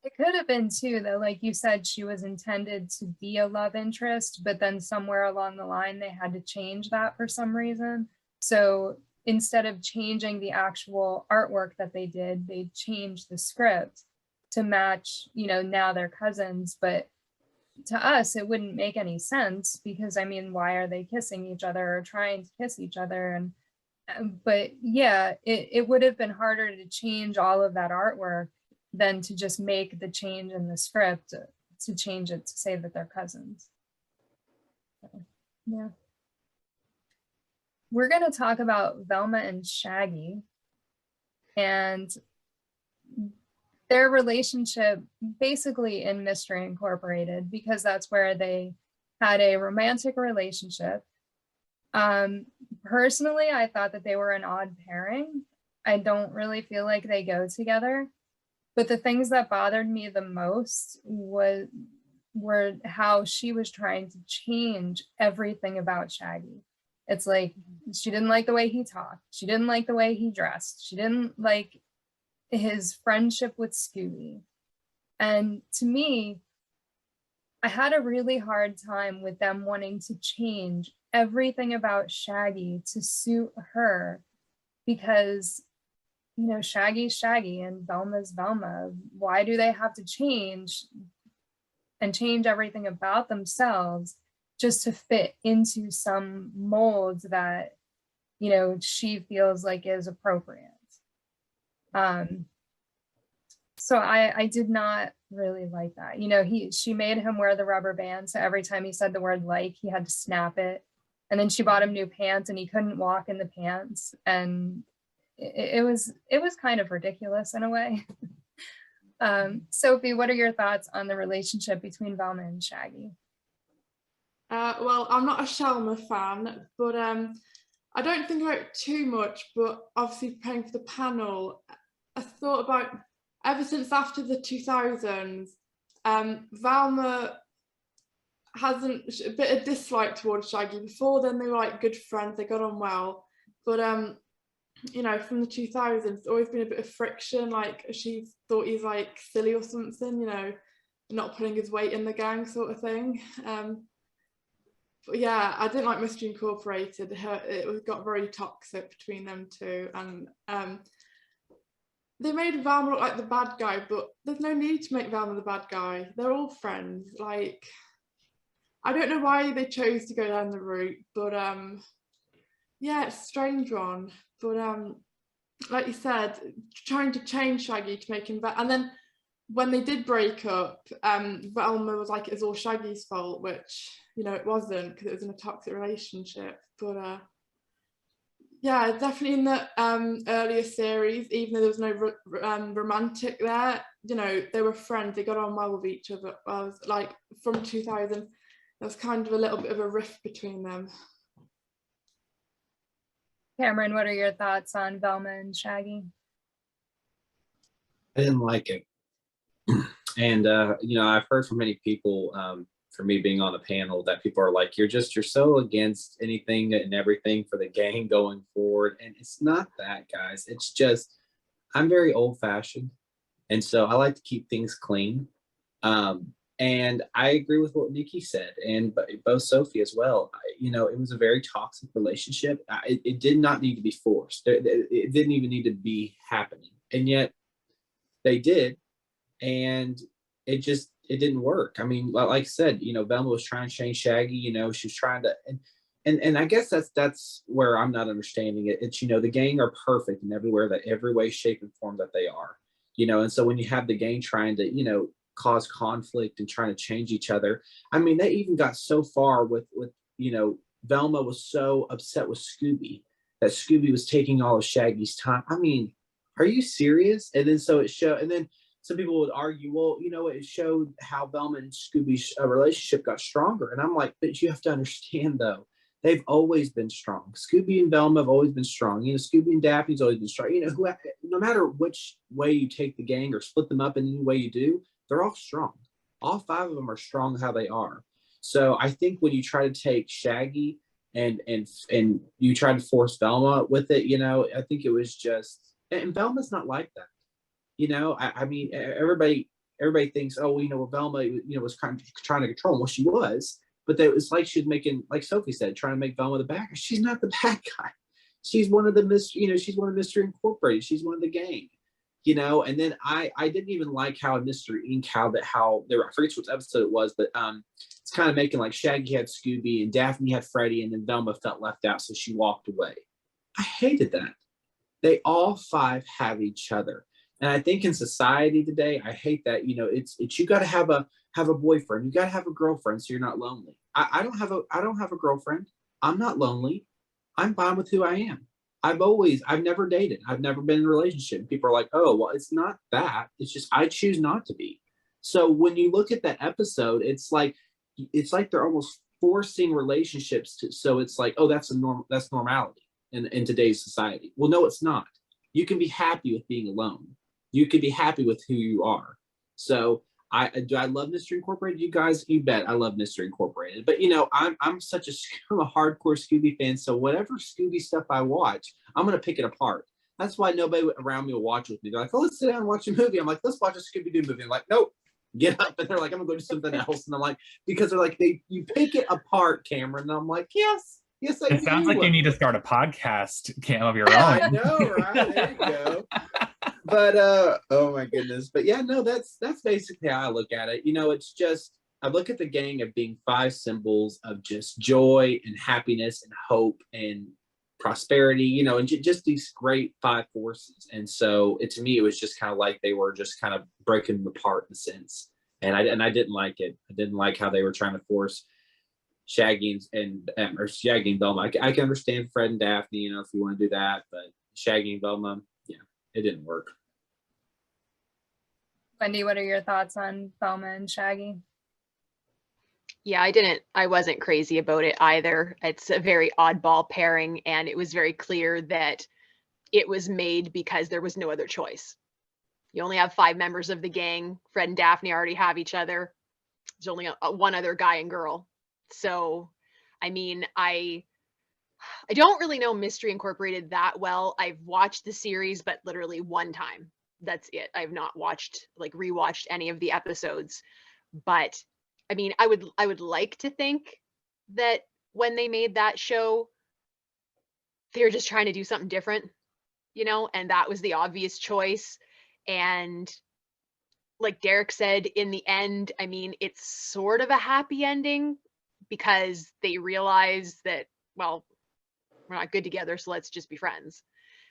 It could have been too, though, like you said, she was intended to be a love interest, but then somewhere along the line they had to change that for some reason. So instead of changing the actual artwork that they did, they changed the script to match, you know, now they're cousins. But to us, it wouldn't make any sense, because I mean, why are they kissing each other or trying to kiss each other? And but yeah, it would have been harder to change all of that artwork than to just make the change in the script to change it to say that they're cousins. So, yeah. We're going to talk about Velma and Shaggy and their relationship basically in Mystery Incorporated, because that's where they had a romantic relationship. Personally, I thought that they were an odd pairing. I don't really feel like they go together. But the things that bothered me the most were how she was trying to change everything about Shaggy. It's like she didn't like the way he talked. She didn't like the way he dressed. She didn't like his friendship with Scooby. And to me, I had a really hard time with them wanting to change everything about Shaggy to suit her, because, you know, Shaggy's Shaggy and Velma's Velma. Why do they have to change everything about themselves just to fit into some mold that, you know, she feels like is appropriate? So I did not really like that. You know, she made him wear the rubber band, so every time he said the word like, he had to snap it. And then she bought him new pants and he couldn't walk in the pants. And it was kind of ridiculous in a way. Sophie, what are your thoughts on the relationship between Velma and Shaggy? Well, I'm not a Shelma fan, but I don't think about it too much, but obviously preparing for the panel, I thought about, ever since after the 2000s, Velma hasn't a bit of dislike towards Shaggy. Before then they were like good friends, they got on well, but you know, from the 2000s there's always been a bit of friction, like she thought he's like silly or something, you know, not putting his weight in the gang sort of thing. But yeah, I didn't like Mystery Incorporated. It got very toxic between them two, and they made Velma look like the bad guy, but there's no need to make Velma the bad guy. They're all friends. Like, I don't know why they chose to go down the route, but yeah, it's a strange one. But like you said, trying to change Shaggy to make him better, and then when they did break up, Velma was like, it's all Shaggy's fault, which, you know, it wasn't, because it was in a toxic relationship. But yeah, definitely in the earlier series, even though there was no romantic there, you know, they were friends, they got on well with each other. I was like, from 2000, there was kind of a little bit of a rift between them. Cameron, what are your thoughts on Velma and Shaggy? I didn't like it. And you know, I've heard from many people, for me being on the panel, that people are like, you're so against anything and everything for the gang going forward. And it's not that, guys. It's just, I'm very old fashioned, and so I like to keep things clean. And I agree with what Nikki said, and both Sophie as well. You know, it was a very toxic relationship. It did not need to be forced. It didn't even need to be happening, and yet they did. And it didn't work. I mean, like I said, you know, Velma was trying to change Shaggy, you know, she was trying to, and I guess that's where I'm not understanding it. It's, you know, the gang are perfect in every way, shape, and form that they are, you know, and so when you have the gang trying to, you know, cause conflict and trying to change each other, I mean, they even got so far with you know, Velma was so upset with Scooby that Scooby was taking all of Shaggy's time. I mean, are you serious? And then so it showed, and then some people would argue, well, you know, it showed how Velma and Scooby's relationship got stronger. And I'm like, but you have to understand though, they've always been strong. Scooby and Velma have always been strong. You know, Scooby and Daphne's always been strong. You know, no matter which way you take the gang or split them up in any way you do, they're all strong. All 5 of them are strong how they are. So I think when you try to take Shaggy and you try to force Velma with it, you know, I think it was just, and Velma's not like that. You know, I mean, everybody thinks, oh, you know, well, Velma, you know, was trying to control him. Well, she was, but it was like she's making, like Sophie said, trying to make Velma the bad guy. She's not the bad guy. She's one of the she's one of Mystery Incorporated. She's one of the gang. You know, and then I didn't even like how in Mystery Inc. how there, I forget what episode it was, but it's kind of making like Shaggy had Scooby and Daphne had Freddy, and then Velma felt left out, so she walked away. I hated that. They all 5 have each other. And I think in society today, I hate that, you know, it's you got to have a boyfriend, you got to have a girlfriend so you're not lonely. I don't have a girlfriend. I'm not lonely. I'm fine with who I am. I've never dated. I've never been in a relationship. People are like, oh, well, it's not that. It's just I choose not to be. So when you look at that episode, it's like they're almost forcing relationships to, so it's like, oh, that's normality in today's society. Well, no, it's not. You can be happy with being alone. You can be happy with who you are. So I love Mystery Incorporated. You guys, you bet I love Mystery Incorporated. But you know, I'm a hardcore Scooby fan. So whatever Scooby stuff I watch, I'm gonna pick it apart. That's why nobody around me will watch with me. They're like, oh, let's sit down and watch a movie. I'm like, let's watch a Scooby-Doo movie. I'm like, nope, get up. And they're like, I'm gonna go do something else. And I'm like, because they're like, you pick it apart, Cameron. And I'm like, yes, I It sounds like you need to start a podcast, Cam, of your own. I know, right? There you go. But oh my goodness. But yeah, no, that's basically how I look at it. You know, it's just I look at the gang of being 5 symbols of just joy and happiness and hope and prosperity, you know, and just these great 5 forces. And so to me, it was just kind of like they were just kind of breaking them apart in a sense. And I didn't like it. I didn't like how they were trying to force Shaggy and Velma. I can understand Fred and Daphne, you know, if you want to do that, but Shaggy and Velma, yeah, it didn't work. Wendy, what are your thoughts on Velma and Shaggy? Yeah, I wasn't crazy about it either. It's a very oddball pairing, and it was very clear that it was made because there was no other choice. You only have 5 members of the gang. Fred and Daphne already have each other. There's only one other guy and girl. So, I mean, I don't really know Mystery Incorporated that well. I've watched the series, but literally one time. That's it. I've not rewatched any of the episodes. But I mean, I would like to think that when they made that show, they were just trying to do something different, you know, and that was the obvious choice. And like Derek said, in the end, I mean, it's sort of a happy ending because they realize that, well, we're not good together, so let's just be friends,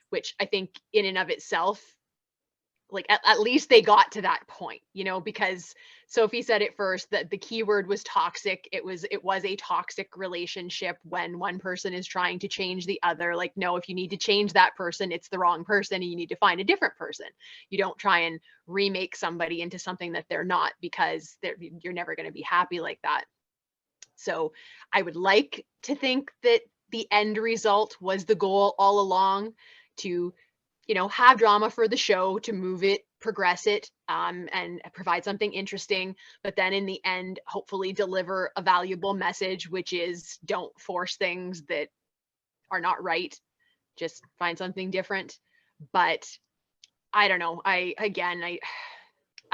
which I think in and of itself, like at least they got to that point, you know, because Sophie said it first that the key word was toxic. It was a toxic relationship when one person is trying to change the other. Like, no, if you need to change that person, it's the wrong person and you need to find a different person. You don't try and remake somebody into something that they're not, because you're never going to be happy like that. So I would like to think that the end result was the goal all along, to, you know, have drama for the show, to move it, progress it, and provide something interesting. But then in the end, hopefully deliver a valuable message, which is don't force things that are not right. Just find something different. But I don't know. I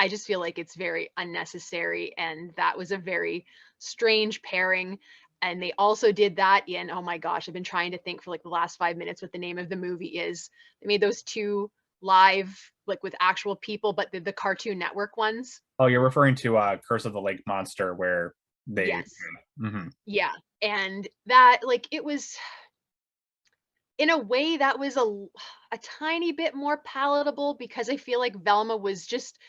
just feel like it's very unnecessary. And that was a very strange pairing. And they also did that in, oh my gosh, I've been trying to think for like the last 5 minutes what the name of the movie is. They made those 2 live, like with actual people, but the Cartoon Network ones. Oh, you're referring to Curse of the Lake Monster, where they... Yes. Mm-hmm. Yeah. And that, like, it was, in a way, that was a tiny bit more palatable, because I feel like Velma was just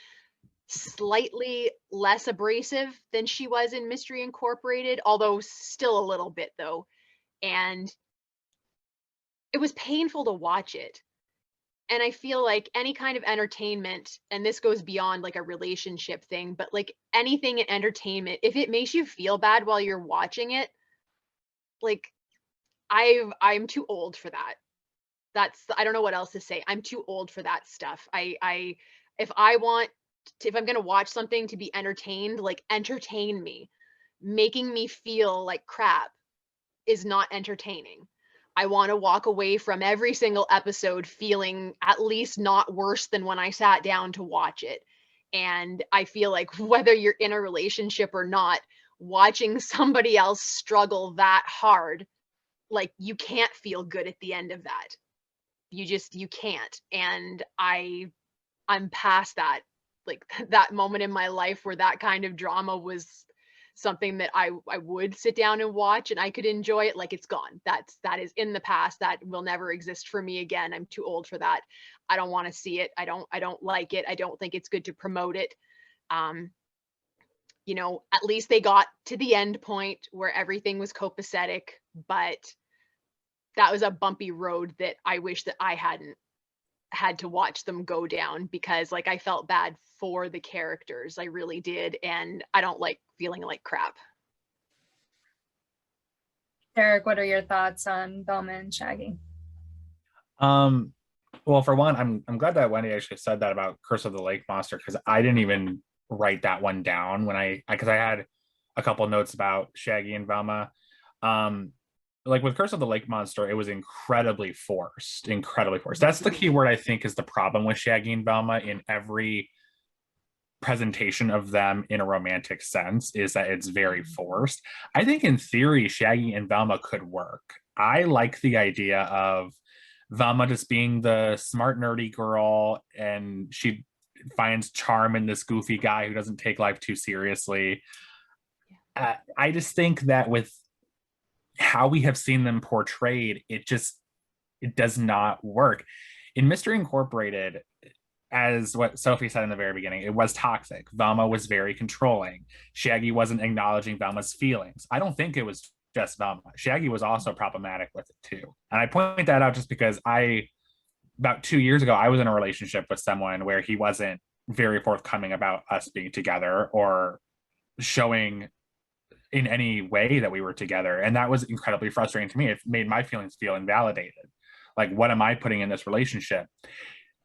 slightly less abrasive than she was in Mystery Incorporated, although still a little bit though. And it was painful to watch it. And I feel like any kind of entertainment, and this goes beyond like a relationship thing, but like anything in entertainment, if it makes you feel bad while you're watching it, like I'm too old for that. I don't know what else to say. I'm too old for that stuff. If I'm going to watch something to be entertained, like entertain me. Making me feel like crap is not entertaining. I want to walk away from every single episode feeling at least not worse than when I sat down to watch it. And I feel like whether you're in a relationship or not, watching somebody else struggle that hard, like you can't feel good at the end of that. You can't. And I'm past that, like that moment in my life where that kind of drama was something that I would sit down and watch and I could enjoy it. Like it's gone. That is in the past. That will never exist for me again. I'm too old for that. I don't want to see it. I don't like it. I don't think it's good to promote it. You know, at least they got to the end point where everything was copacetic, but that was a bumpy road that I wish that I hadn't had to watch them go down, because like I felt bad for the characters. I really did. And I don't like feeling like crap. Derek, what are your thoughts on Velma and Shaggy? Well, for one, I'm glad that Wendy actually said that about Curse of the Lake Monster, because I didn't even write that one down when because I had a couple notes about Shaggy and Velma. Like with Curse of the Lake Monster, it was incredibly forced. That's the key word, I think, is the problem with Shaggy and Velma in every presentation of them in a romantic sense, is that it's very forced. I think in theory, Shaggy and Velma could work. I like the idea of Velma just being the smart, nerdy girl, and she finds charm in this goofy guy who doesn't take life too seriously. I just think that with how we have seen them portrayed, it does not work. In Mystery Incorporated, as what Sophie said in the very beginning, it was toxic. Velma was very controlling. Shaggy wasn't acknowledging Velma's feelings. I don't think it was just Velma. Shaggy was also problematic with it too. And I point that out just because about 2 years ago, I was in a relationship with someone where he wasn't very forthcoming about us being together or showing in any way that we were together. And that was incredibly frustrating to me. It made my feelings feel invalidated. Like, what am I putting in this relationship?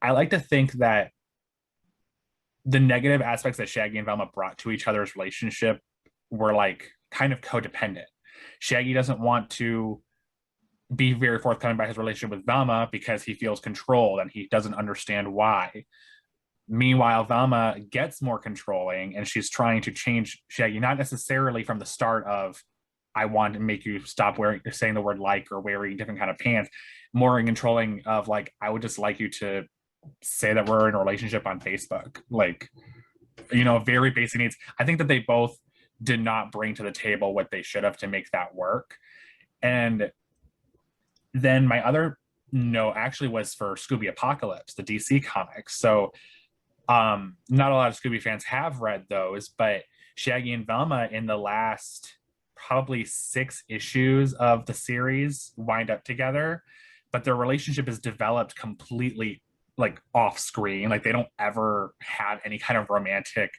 I like to think that the negative aspects that Shaggy and Velma brought to each other's relationship were like kind of codependent. Shaggy doesn't want to be very forthcoming about his relationship with Velma because he feels controlled and he doesn't understand why. Meanwhile, Velma gets more controlling and she's trying to change Shaggy, not necessarily from the start of, I want to make you stop saying the word like or wearing different kind of pants, more in controlling of like, I would just like you to say that we're in a relationship on Facebook. Like, you know, very basic needs. I think that they both did not bring to the table what they should have to make that work. And then my other note actually was for Scooby Apocalypse, the DC comics. So not a lot of Scooby fans have read those, but Shaggy and Velma in the last probably 6 issues of the series wind up together, but their relationship is developed completely like off screen. Like they don't ever have any kind of romantic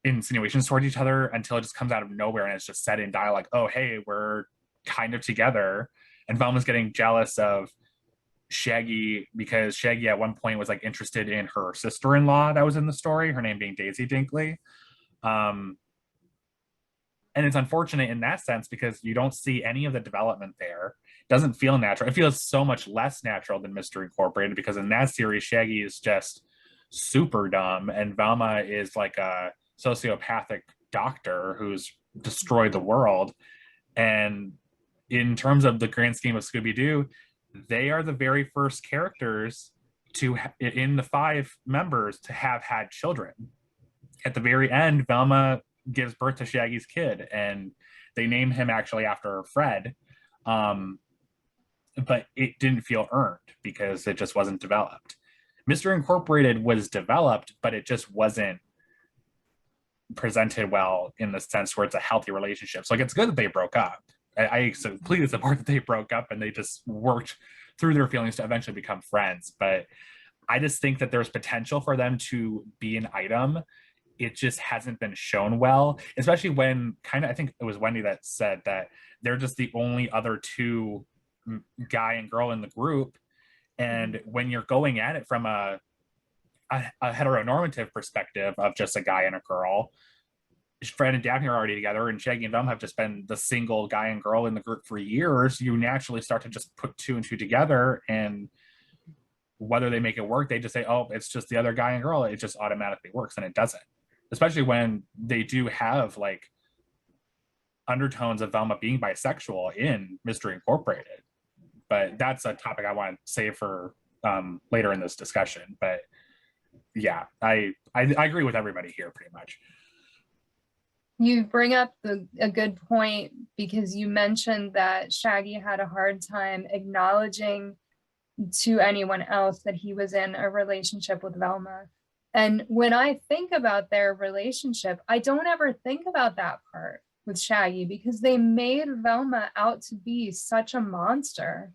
insinuations towards each other until it just comes out of nowhere and it's just said in dialogue, oh, hey, we're kind of together. And Velma's getting jealous of Shaggy because Shaggy at one point was like interested in her sister-in-law that was in the story, her name being Daisy Dinkley. And it's unfortunate in that sense because you don't see any of the development there. It doesn't feel natural. It feels so much less natural than Mystery Incorporated, because in that series, Shaggy is just super dumb and Velma is like a sociopathic doctor who's destroyed the world. And in terms of the grand scheme of Scooby-Doo, they are the very first characters in the 5 members to have had children. At the very end, Velma gives birth to Shaggy's kid, and they name him actually after Fred. But it didn't feel earned because it just wasn't developed. Mystery Incorporated was developed, but it just wasn't presented well in the sense where it's a healthy relationship. So like, it's good that they broke up. I completely support that they broke up and they just worked through their feelings to eventually become friends. But I just think that there's potential for them to be an item. It just hasn't been shown well, especially when kind of, I think it was Wendy that said that they're just the only other two guy and girl in the group. And when you're going at it from a heteronormative perspective of just a guy and a girl, Fred and Daphne are already together, and Shaggy and Velma have just been the single guy and girl in the group for years. You naturally start to just put two and two together, and whether they make it work, they just say, oh, it's just the other guy and girl. It just automatically works, and it doesn't. Especially when they do have like undertones of Velma being bisexual in Mystery Incorporated. But that's a topic I want to save for later in this discussion. But yeah, I agree with everybody here pretty much. You bring up a good point, because you mentioned that Shaggy had a hard time acknowledging to anyone else that he was in a relationship with Velma. And when I think about their relationship, I don't ever think about that part with Shaggy, because they made Velma out to be such a monster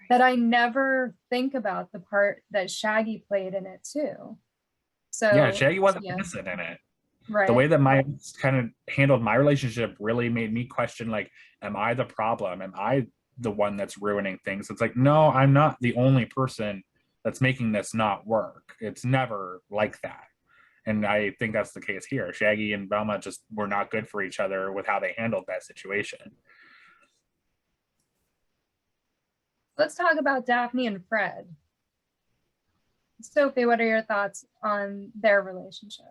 that I never think about the part that Shaggy played in it too. So yeah, Shaggy wasn't innocent in it. Right. The way that my kind of handled my relationship really made me question, like, am I the problem? Am I the one that's ruining things? It's like, no, I'm not the only person that's making this not work. It's never like that. And I think that's the case here. Shaggy and Velma just were not good for each other with how they handled that situation. Let's talk about Daphne and Fred. Sophie, what are your thoughts on their relationship?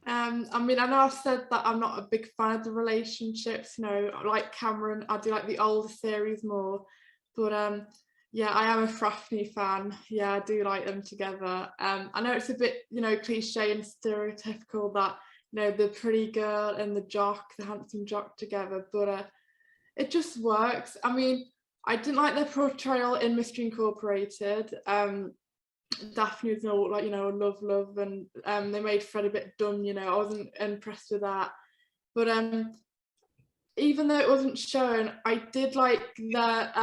I mean, I know I've said that I'm not a big fan of the relationships, you know, like Cameron, I do like the older series more, but yeah, I am a Daphne fan. Yeah, I do like them together. I know it's a bit, you know, cliche and stereotypical that, you know, the pretty girl and the jock, the handsome jock together, but it just works. I mean, I didn't like their portrayal in Mystery Incorporated. Daphne was all like, you know, love, and they made Fred a bit dumb, you know. I wasn't impressed with that. But even though it wasn't shown, I did like their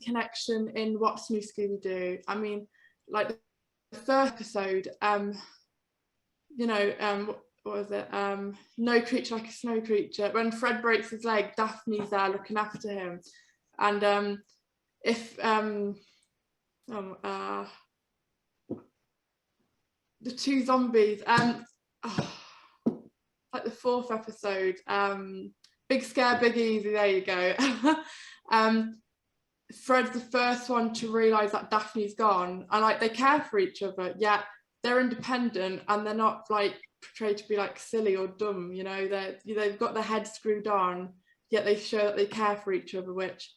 connection in What's New Scooby-Doo. I mean, like the first episode, you know, what was it? No Creature Like a Snow Creature. When Fred breaks his leg, Daphne's there looking after him. And if the two zombies, like the fourth episode, Big Scare, Big Easy, there you go. Fred's the first one to realise that Daphne's gone, and like they care for each other, yet they're independent and they're not like portrayed to be like silly or dumb, you know. They've got their heads screwed on, yet they show that they care for each other, which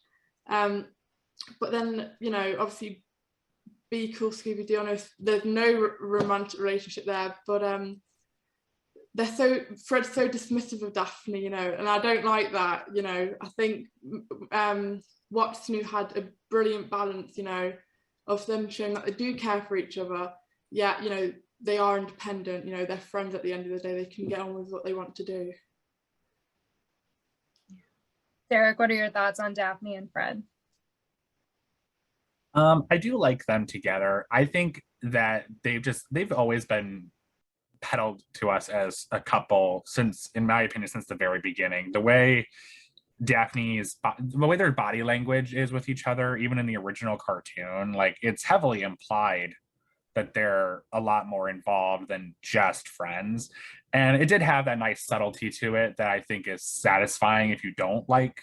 but then, you know, obviously Be Cool Scooby-Doo, I know there's no romantic relationship there, but Fred's so dismissive of Daphne, you know, and I don't like that, you know. I think What's New had a brilliant balance, you know, of them showing that they do care for each other, yet, you know, they are independent, you know, they're friends at the end of the day, they can get on with what they want to do. Derek, what are your thoughts on Daphne and Fred? I do like them together. I think that they've always been peddled to us as a couple since, in my opinion, since the very beginning. The way their body language is with each other, even in the original cartoon, like it's heavily implied that they're a lot more involved than just friends. And it did have that nice subtlety to it that I think is satisfying if you don't like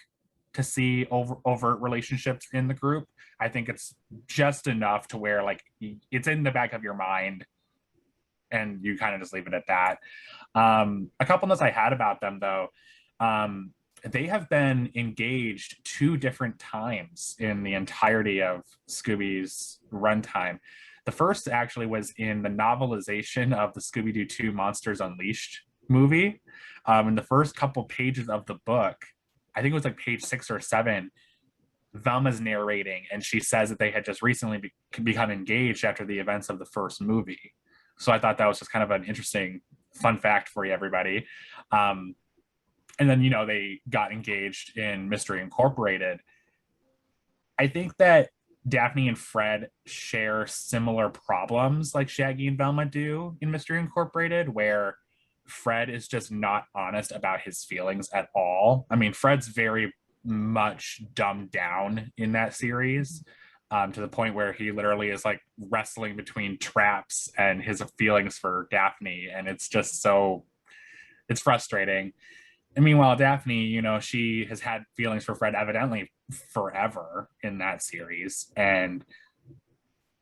to see overt relationships in the group. I think it's just enough to where like it's in the back of your mind and you kind of just leave it at that. A couple notes I had about them though, they have been engaged 2 different times in the entirety of Scooby's runtime. The first actually was in the novelization of the Scooby-Doo 2 Monsters Unleashed movie. In the first couple pages of the book, I think it was like page 6 or 7, Velma's narrating, and she says that they had just recently become engaged after the events of the first movie. So I thought that was just kind of an interesting fun fact for you, everybody. and then, you know, they got engaged in Mystery Incorporated. I think that Daphne and Fred share similar problems like Shaggy and Velma do in Mystery Incorporated, where Fred is just not honest about his feelings at all. I mean, Fred's very much dumbed down in that series, to the point where he literally is like wrestling between traps and his feelings for Daphne. And it's just so, it's frustrating. And meanwhile, Daphne, you know, she has had feelings for Fred evidently forever in that series, and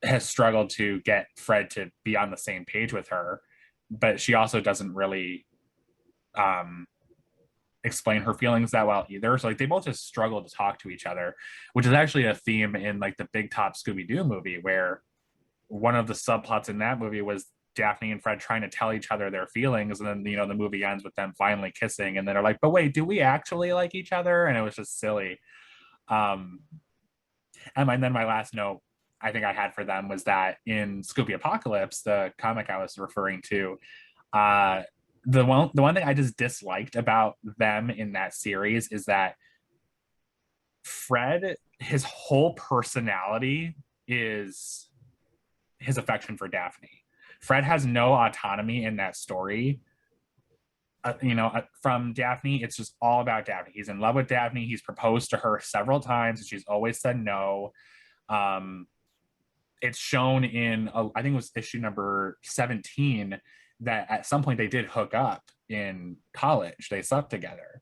has struggled to get Fred to be on the same page with her. But she also doesn't really explain her feelings that well either. So like they both just struggle to talk to each other, which is actually a theme in like the Big Top Scooby-Doo movie, where one of the subplots in that movie was Daphne and Fred trying to tell each other their feelings, and then, you know, the movie ends with them finally kissing, and then they're like, but wait, do we actually like each other? And it was just silly. And then my last note I think I had for them was that in Scooby Apocalypse, the comic I was referring to, the one thing I just disliked about them in that series is that Fred, his whole personality is his affection for Daphne. Fred has no autonomy in that story. From Daphne, it's just all about Daphne. He's in love with Daphne. He's proposed to her several times, and she's always said no. It's shown in, I think it was issue number 17, that at some point they did hook up in college. They slept together,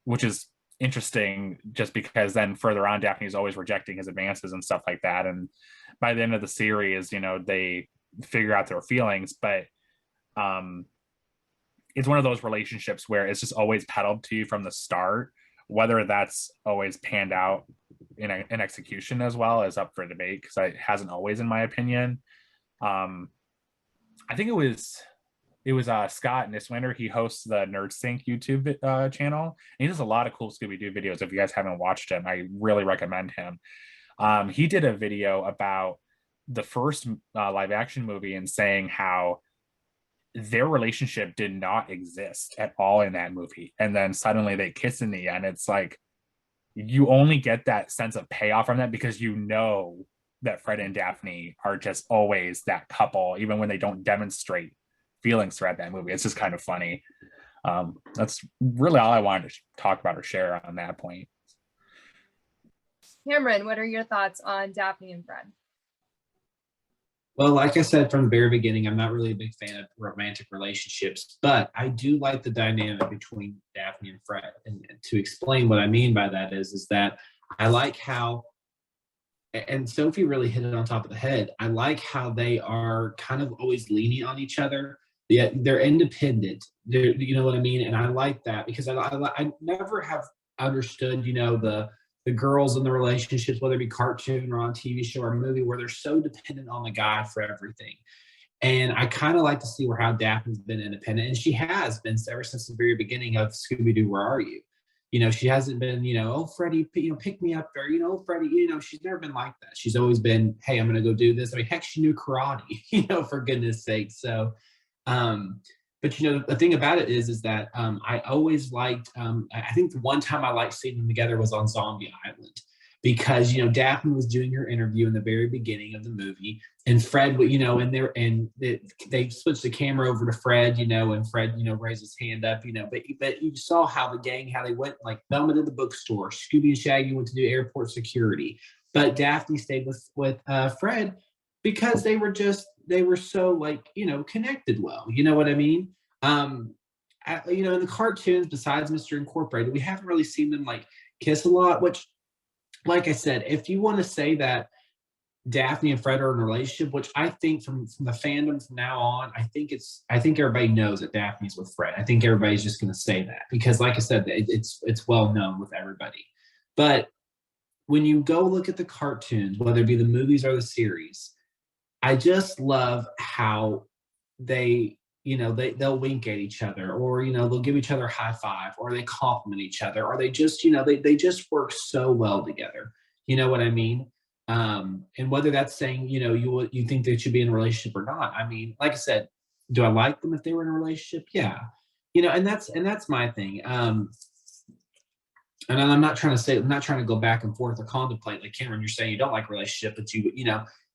which is interesting just because then further on, Daphne is always rejecting his advances and stuff like that. And by the end of the series, you know, they figure out their feelings, but it's one of those relationships where it's just always peddled to you from the start. Whether that's always panned out in execution as well is up for debate, because it hasn't always, in my opinion. I think it was Scott Niswander. He hosts the Nerd Sync YouTube channel, and he does a lot of cool Scooby-Doo videos. If you guys haven't watched him, I really recommend him. He did a video about the first live action movie and saying how their relationship did not exist at all in that movie, and then suddenly they kiss in the end. It's like you only get that sense of payoff from that because you know that Fred and Daphne are just always that couple, even when they don't demonstrate feelings throughout that movie. It's just kind of funny. That's really all I wanted to talk about or share on that point. Cameron, what are your thoughts on Daphne and Fred? Well, like I said from the very beginning, I'm not really a big fan of romantic relationships, but I do like the dynamic between Daphne and Fred. And to explain what I mean by that is that I like how, and Sophie really hit it on top of the head, I like how they are kind of always leaning on each other. Yeah, they're independent. You know what I mean? And I like that because I never have understood, you know, the girls in the relationships, whether it be cartoon or on TV show or movie, where they're so dependent on the guy for everything. And I kind of like to see how Daphne's been independent, and she has been ever since the very beginning of Scooby-Doo, Where Are You? You know, she hasn't been, you know, oh, Freddie, you know, pick me up, or, you know, Freddie, you know, she's never been like that. She's always been, hey, I'm going to go do this. I mean, heck, she knew karate, you know, for goodness sake. So, but, you know, the thing about it is that I always liked, I think the one time I liked seeing them together was on Zombie Island, because, you know, Daphne was doing her interview in the very beginning of the movie, and Fred, you know, they switched the camera over to Fred, you know, and Fred, you know, raised his hand up, you know, but you saw how the gang, how they went, like Velma to the bookstore, Scooby and Shaggy went to do airport security, but Daphne stayed with Fred because they were so, like, you know, connected well, you know what I mean? You know, in the cartoons, besides Mr. Incorporated, we haven't really seen them like kiss a lot, which, like I said, if you want to say that Daphne and Fred are in a relationship, which I think from the fandom from now on, I think everybody knows that Daphne's with Fred. I think everybody's just going to say that because, like I said, it's well known with everybody. But when you go look at the cartoons, whether it be the movies or the series, I just love how they, you know, they'll wink at each other, or, you know, they'll give each other a high five, or they compliment each other, or they just, you know, they just work so well together. You know what I mean? And whether that's saying, you know, you think they should be in a relationship or not. I mean, like I said, do I like them if they were in a relationship? Yeah. and that's my thing. And I'm not trying to go back and forth or contemplate, like Cameron, you're saying you don't like a relationship, but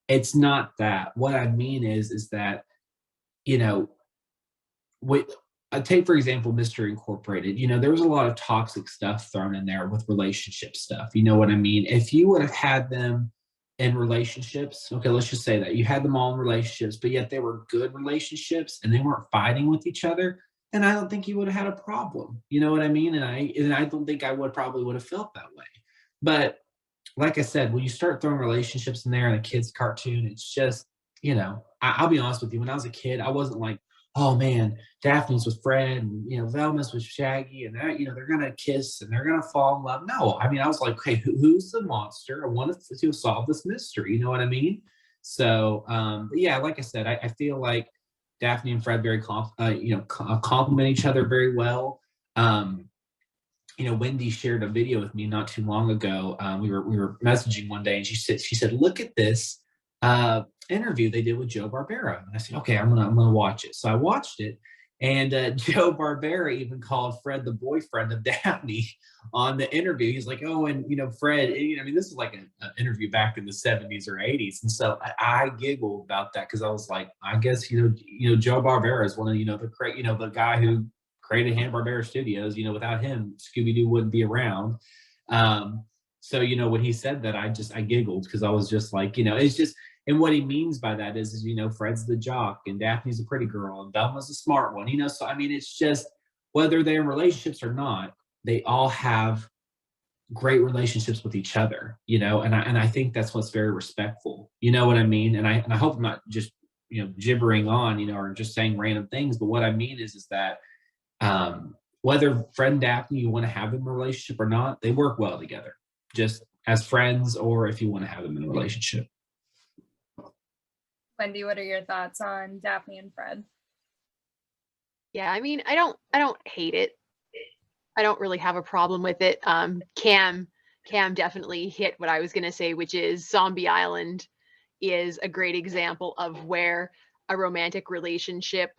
it's not that. What I mean is that, I take, for example, Mr. Incorporated, there was a lot of toxic stuff thrown in there with relationship stuff. You know what I mean? If you would have had them in relationships, okay, let's just say that you had them all in relationships, but yet they were good relationships and they weren't fighting with each other, and I don't think you would have had a problem. You know what I mean? And I don't think I would have felt that way. But like I said, when you start throwing relationships in there in a kid's cartoon, it's just, I'll be honest with you. When I was a kid, I wasn't like, oh man, Daphne's with Fred and Velma's with Shaggy, and they're gonna kiss and they're gonna fall in love. No, I mean, I was like, okay, who's the monster? I want to solve this mystery. You know what I mean? So but yeah, like I said, I feel like Daphne and Fred complement each other very well. Wendy shared a video with me not too long ago. We were messaging one day, and she said, look at this interview they did with Joe Barbera. And I said, okay, I'm gonna watch it. So I watched it, and Joe Barbera even called Fred the boyfriend of Daphne on the interview. He's like, oh, and Fred, I mean, this is like an interview back in the 70s or 80s, and so I giggled about that because I was like, I guess Joe Barbera is one of the guy who created Hanna-Barbera Studios. Without him, Scooby-Doo wouldn't be around. So when he said that, I giggled because I was just like, it's just. And what he means by that is Fred's the jock and Daphne's a pretty girl and Velma's a smart one, so I mean, it's just whether they're in relationships or not, they all have great relationships with each other, and I think that's what's very respectful. You know what I mean? And I hope I'm not just gibbering on, or just saying random things, but what I mean is that whether Fred and Daphne, you want to have them in a relationship or not, they work well together, just as friends, or if you want to have them in a relationship. Wendy, what are your thoughts on Daphne and Fred? Yeah, I mean, I don't hate it. I don't really have a problem with it. Cam definitely hit what I was going to say, which is Zombie Island is a great example of where a romantic relationship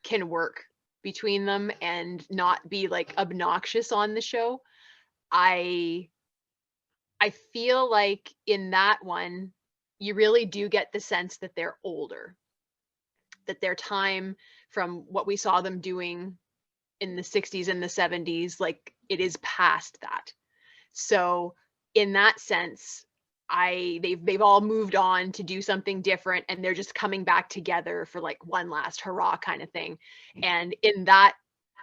can work between them and not be like obnoxious on the show. I feel like in that one, you really do get the sense that they're older, that their time from what we saw them doing in the 60s and the 70s, like it is past that. So in that sense, they've all moved on to do something different, and they're just coming back together for like one last hurrah kind of thing. And in that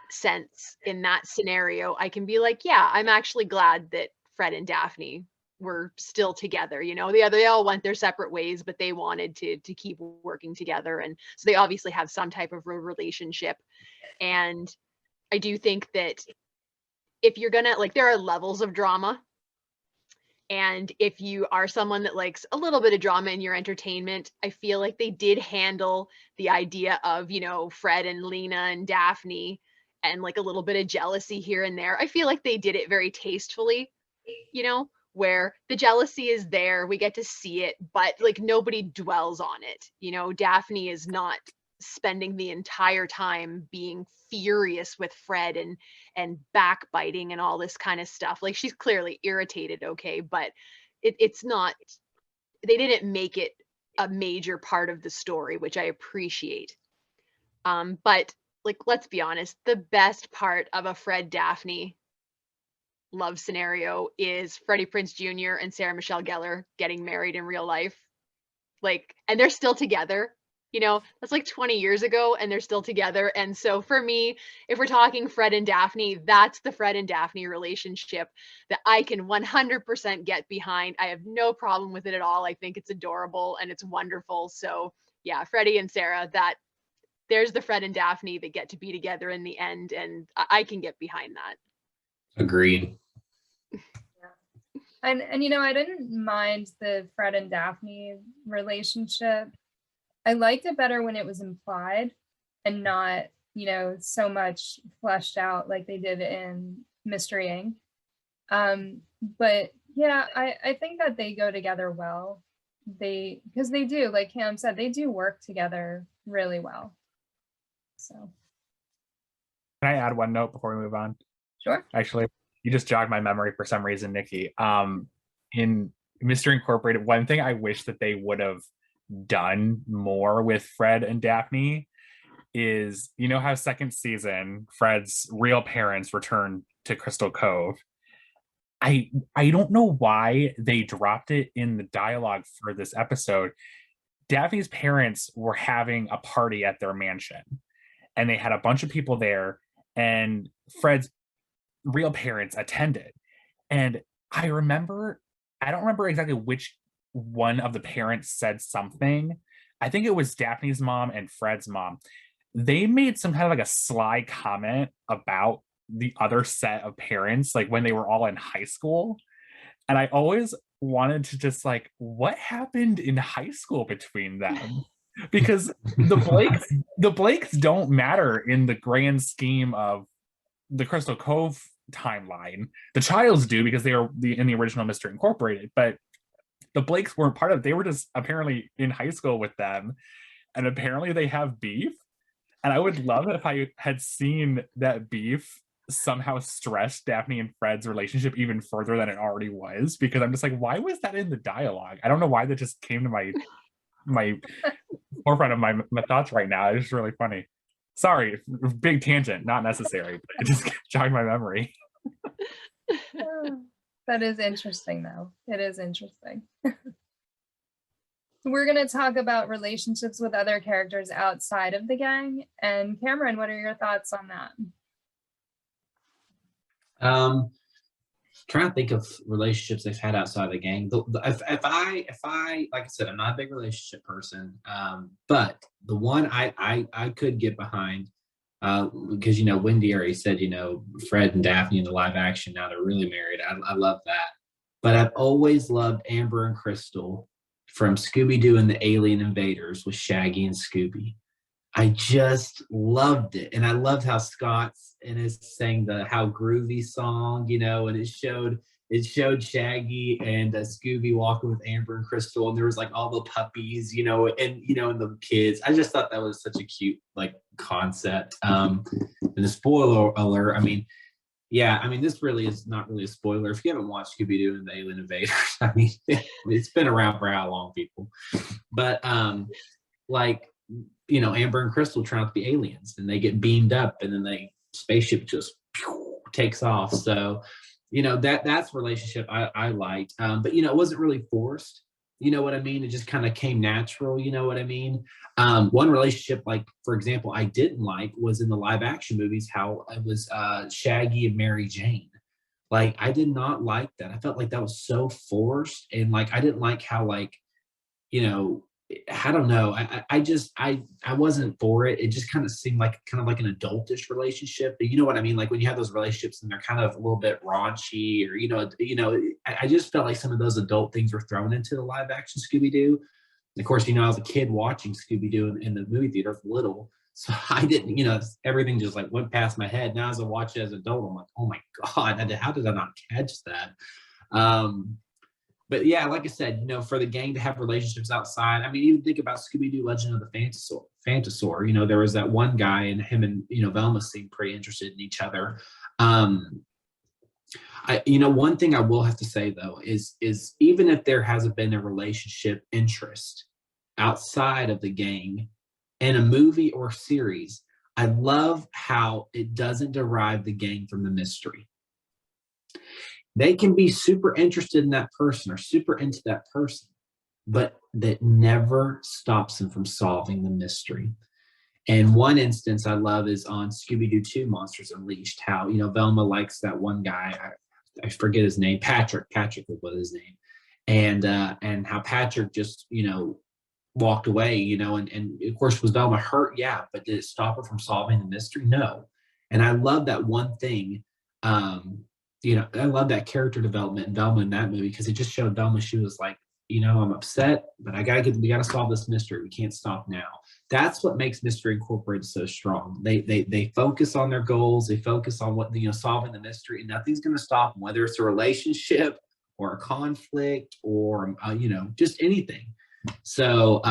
sense, in that scenario, I can be like, yeah, I'm actually glad that Fred and Daphne were still together. They all went their separate ways, but they wanted to keep working together, and so they obviously have some type of relationship. And I do think that if you're gonna, like, there are levels of drama, and if you are someone that likes a little bit of drama in your entertainment, I feel like they did handle the idea of Fred and Lena and Daphne and like a little bit of jealousy here and there. I feel like they did it very tastefully, where the jealousy is there, we get to see it, but like nobody dwells on it. Daphne is not spending the entire time being furious with Fred and backbiting and all this kind of stuff. Like, she's clearly irritated, okay, but it's not, they didn't make it a major part of the story, which I appreciate. But like, let's be honest, the best part of a Fred Daphne love scenario is Freddie Prinze Jr. and Sarah Michelle Gellar getting married in real life. Like, and they're still together. That's like 20 years ago and they're still together. And so for me, if we're talking Fred and Daphne, that's the Fred and Daphne relationship that I can 100% get behind. I have no problem with it at all. I think it's adorable and it's wonderful. So yeah, Freddie and Sarah, there's the Fred and Daphne that get to be together in the end. And I can get behind that. Agreed. And I didn't mind the Fred and Daphne relationship. I liked it better when it was implied and not, so much fleshed out like they did in Mystery Inc. But yeah, I think that they go together well. Because they do, like Cam said, they do work together really well. So Can I add one note before we move on? Sure. Actually, you just jogged my memory for some reason, Nikki. In Mystery Incorporated, one thing I wish that they would have done more with Fred and Daphne is, you know how second season Fred's real parents return to Crystal Cove. I don't know why they dropped it in the dialogue for this episode. Daphne's parents were having a party at their mansion, and they had a bunch of people there, and Fred's real parents attended. And I don't remember exactly which one of the parents said something. I think it was Daphne's mom and Fred's mom. They made some kind of like a sly comment about the other set of parents, like when they were all in high school. And I always wanted to just like, what happened in high school between them? Because the Blakes don't matter in the grand scheme of the Crystal Cove timeline. The Childs do, because they are in the original Mystery Incorporated, but the Blakes weren't part of it. They were just apparently in high school with them, and apparently they have beef. And I would love it if I had seen that beef somehow stress Daphne and Fred's relationship even further than it already was, because I'm just like, why was that in the dialogue? I don't know why that just came to my forefront of my thoughts right now. It's just really funny. Sorry, big tangent, not necessary, but it just jogged my memory. That is interesting, though. It is interesting. We're going to talk about relationships with other characters outside of the gang. And Cameron, what are your thoughts on that? Trying to think of relationships they've had outside the gang. If I like I said, I'm not a big relationship person, but the one I could get behind, because Wendy already said Fred and Daphne in the live action, now they're really married. I love that. But I've always loved Amber and Crystal from Scooby-Doo and the Alien Invaders with Shaggy and Scooby. I just loved it. And I loved how Scott's and is sang the How Groovy song, and it showed Shaggy and Scooby walking with Amber and Crystal, and there was like all the puppies, and the kids. I just thought that was such a cute concept. And the spoiler alert, this really is not really a spoiler. If you haven't watched Scooby-Doo and the Alien Invaders, it's been around for how long, people? But Amber and Crystal turn out to be aliens, and they get beamed up, and then the spaceship just takes off. So, that's a relationship I liked. But it wasn't really forced. You know what I mean? It just kind of came natural. You know what I mean? One relationship, for example, I didn't like was in the live action movies, how it was Shaggy and Mary Jane. I did not like that. I felt like that was so forced, and I didn't like how I don't know. I wasn't for it. It just kind of seemed like an adultish relationship. You know what I mean? When you have those relationships and they're kind of a little bit raunchy, or I just felt like some of those adult things were thrown into the live action Scooby-Doo. Of course, I was a kid watching Scooby-Doo in the movie theater for little, so I didn't. Everything just went past my head. Now as I watch it as an adult, I'm like, oh my god, how did I not catch that? But yeah, like I said, for the gang to have relationships outside, even think about Scooby-Doo Legend of the Phantasaur. There was that one guy, and him and, Velma seemed pretty interested in each other. One thing I will have to say, though, is even if there hasn't been a relationship interest outside of the gang in a movie or series, I love how it doesn't derive the gang from the mystery. They can be super interested in that person or super into that person, but that never stops them from solving the mystery. And one instance I love is on Scooby-Doo 2 Monsters Unleashed, how, Velma likes that one guy, I forget his name, Patrick was his name. And how Patrick just, walked away, and of course, was Velma hurt? Yeah, but did it stop her from solving the mystery? No. And I love that one thing. I love that character development in Velma in that movie, because it just showed Velma, she was like, I'm upset, but we got to solve this mystery. We can't stop now. That's what makes Mystery Incorporated so strong. They focus on their goals. They focus on what, solving the mystery, and nothing's going to stop them, whether it's a relationship or a conflict or, just anything. So,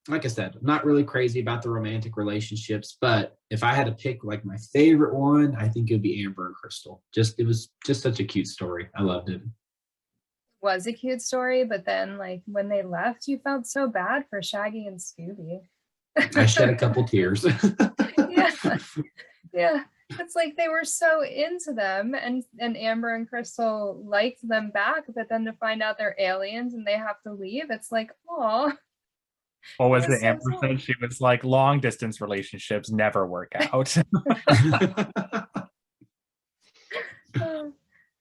like I said, I'm not really crazy about the romantic relationships, but if I had to pick like my favorite one, I think it would be Amber and Crystal. It was just such a cute story. I loved it. Was a cute story, but then like when they left, you felt so bad for Shaggy and Scooby. I shed a couple tears. Yeah. Yeah. It's like they were so into them, and Amber and Crystal liked them back, but then to find out they're aliens and they have to leave, it's like, oh. What was It was it so Amber sad. said? She was like, long distance relationships never work out.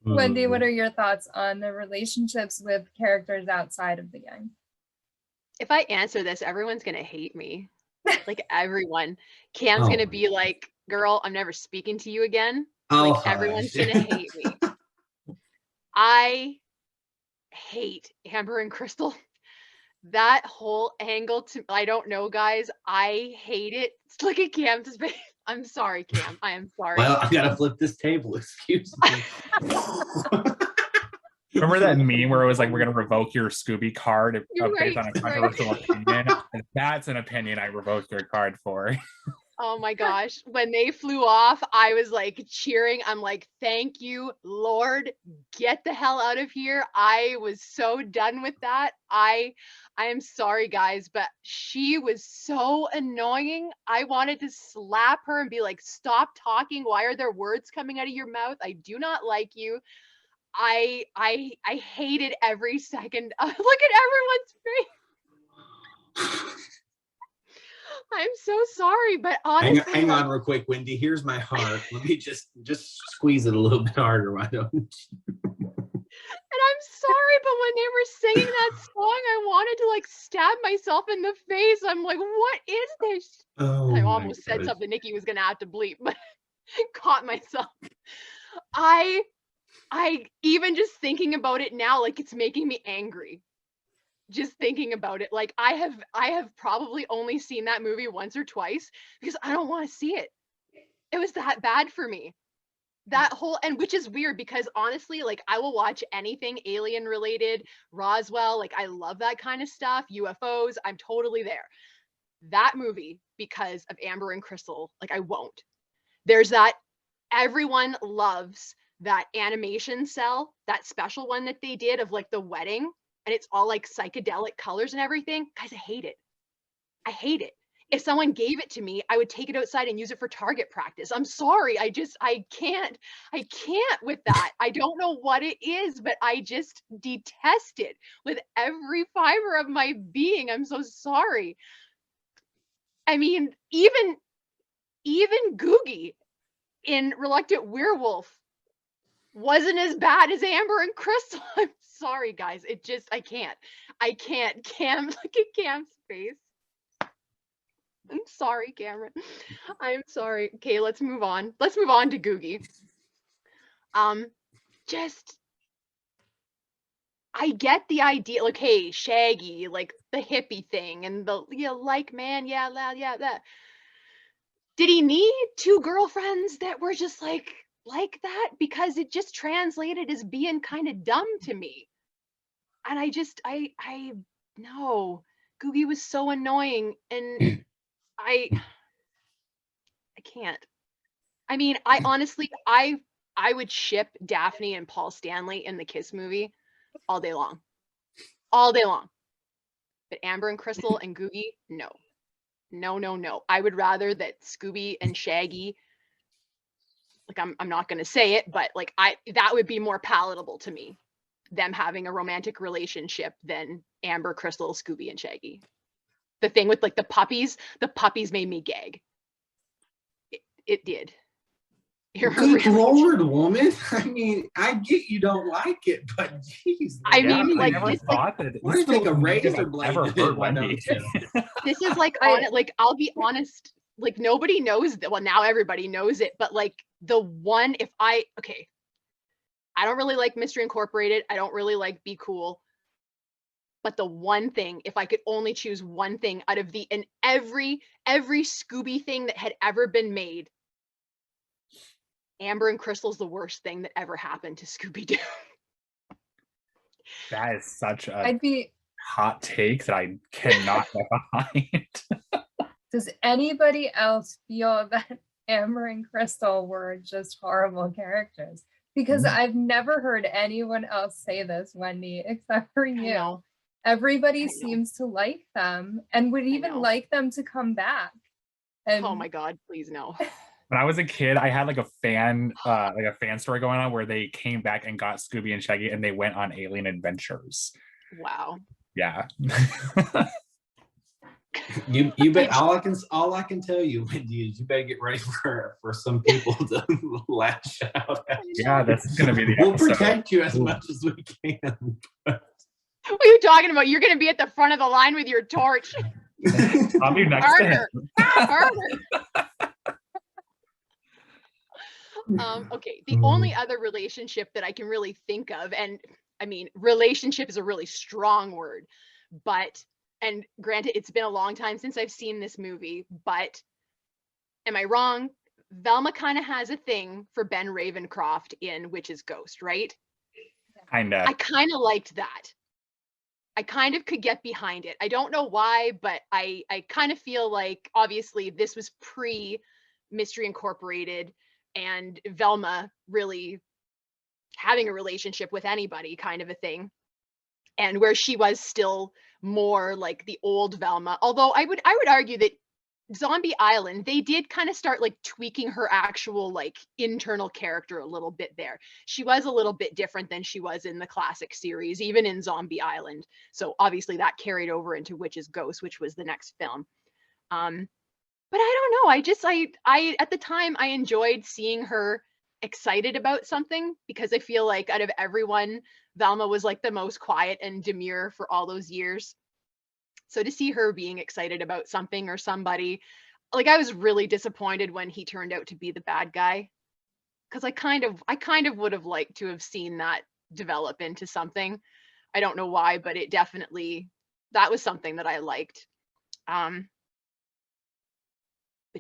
Wendy, what are your thoughts on the relationships with characters outside of the gang? If I answer this, everyone's gonna hate me. Like everyone. Cam's Oh gonna my be like, girl, I'm never speaking to you again. Oh, Like everyone's gonna hate me. I hate Amber and Crystal. That whole angle I don't know, guys. I hate it. Look at Cam's face. I'm sorry, Cam. I am sorry. Well, I gotta flip this table. Excuse me. Remember that meme where it was like, we're going to revoke your Scooby card based on a Right. controversial opinion? And that's an opinion I revoked your card for. Oh my gosh. When they flew off, I was like cheering. I'm like, thank you, Lord. Get the hell out of here. I was so done with that. I am sorry, guys, but she was so annoying. I wanted to slap her and be like, stop talking. Why are there words coming out of your mouth? I do not like you. I hated every second. Look at everyone's face. I'm so sorry, but honestly, hang on real quick, Wendy. Here's my heart. Let me just squeeze it a little bit harder. Why don't you? And I'm sorry, but when they were singing that song, I wanted to like stab myself in the face. I'm like, what is this? Oh, I my almost said goodness. something Nikki was gonna have to bleep, but caught myself. I even just thinking about it now, like it's making me angry. Just thinking about it, like I have probably only seen that movie once or twice because I don't want to see it. It was that bad for me. That whole, and which is weird because honestly, like I will watch anything alien related, Roswell, like I love that kind of stuff, UFOs, I'm totally there. That movie, because of Amber and Crystal, like I won't. There's that, everyone loves that animation cell, that special one that they did of like the wedding, and it's all like psychedelic colors and everything. Guys, I hate it. I hate it. If someone gave it to me, I would take it outside and use it for target practice. I'm sorry. I can't with that. I don't know what it is, but I just detest it with every fiber of my being. I'm so sorry. I mean, even Googie in Reluctant Werewolf wasn't as bad as Amber and Crystal. I'm sorry, guys. I can't. Cam, look at Cam's face. I'm sorry, Cameron. I'm sorry. Okay, let's move on. Let's move on to Googie. Just, I get the idea, like, hey, Shaggy, like the hippie thing and the, like, man, yeah, that. Did he need two girlfriends that were just like that? Because it just translated as being kind of dumb to me. And no, Googie was so annoying, and I can't. I mean, I honestly, I would ship Daphne and Paul Stanley in the Kiss movie all day long. All day long. But Amber and Crystal and Googie, no. No. I would rather that Scooby and Shaggy, like I'm not gonna say it, but like that would be more palatable to me, them having a romantic relationship than Amber, Crystal, Scooby, and Shaggy. The thing with like the puppies made me gag. It did. Good Lord, woman. I mean, I get you don't like it, but jeez. I mean, like, never this, thought that. Why don't you take a razor blade? Ever heard Wendy? This is like, like, I'll be honest, like nobody knows that. Well, now everybody knows it, but like the one, I don't really like Mystery Incorporated. I don't really like Be Cool. But the one thing, if I could only choose one thing out of every Scooby thing that had ever been made, Amber and Crystal's the worst thing that ever happened to Scooby-Doo. That is such a I'd be hot take that I cannot get behind. Does anybody else feel that Amber and Crystal were just horrible characters? Because I've never heard anyone else say this, Wendy, except for you. know. Everybody I know. seems to like them and would even know. like them to come back. And Oh my God, please no. When I was a kid, I had like a fan story going on where they came back and got Scooby and Shaggy and they went on alien adventures. Wow. Yeah. You bet. All I can tell you, Wendy, is you better get ready for some people to lash out at you. Yeah, that's gonna be the We'll episode. protect you as much as we can. What are you talking about? You're gonna be at the front of the line with your torch. I'll be next to him. Okay, the only other relationship that I can really think of, and I mean, relationship is a really strong word, but, and granted, it's been a long time since I've seen this movie, but am I wrong? Velma kind of has a thing for Ben Ravencroft in Witch's Ghost, right? Kinda. I kind of liked that. I kind of could get behind it. I don't know why, but I kind of feel like obviously this was pre Mystery Incorporated and Velma really having a relationship with anybody kind of a thing. And where she was still more like the old Velma. Although I would argue that Zombie Island, they did kind of start like tweaking her actual like internal character a little bit there. She was a little bit different than she was in the classic series, even in Zombie Island. So obviously that carried over into Witch's Ghost, which was the next film. But I don't know. I at the time I enjoyed seeing her excited about something because I feel like out of everyone, Velma was like the most quiet and demure for all those years. So to see her being excited about something or somebody, like I was really disappointed when he turned out to be the bad guy. Because I kind of would have liked to have seen that develop into something. I don't know why, but it definitely, that was something that I liked. But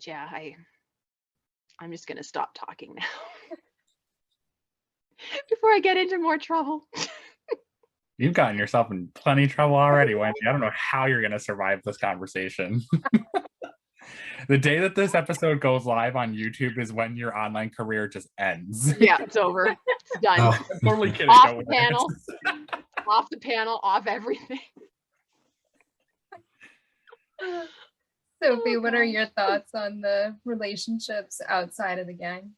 yeah, I'm just gonna stop talking now before I get into more trouble. You've gotten yourself in plenty of trouble already, Wendy. I don't know how you're gonna survive this conversation. The day that this episode goes live on YouTube is when your online career just ends. Yeah, it's over. It's done. Oh. I'm totally kidding. Off don't the worry. panel. Off the panel, off everything. Sophie, Oh, what are gosh. your thoughts on the relationships outside of the gang?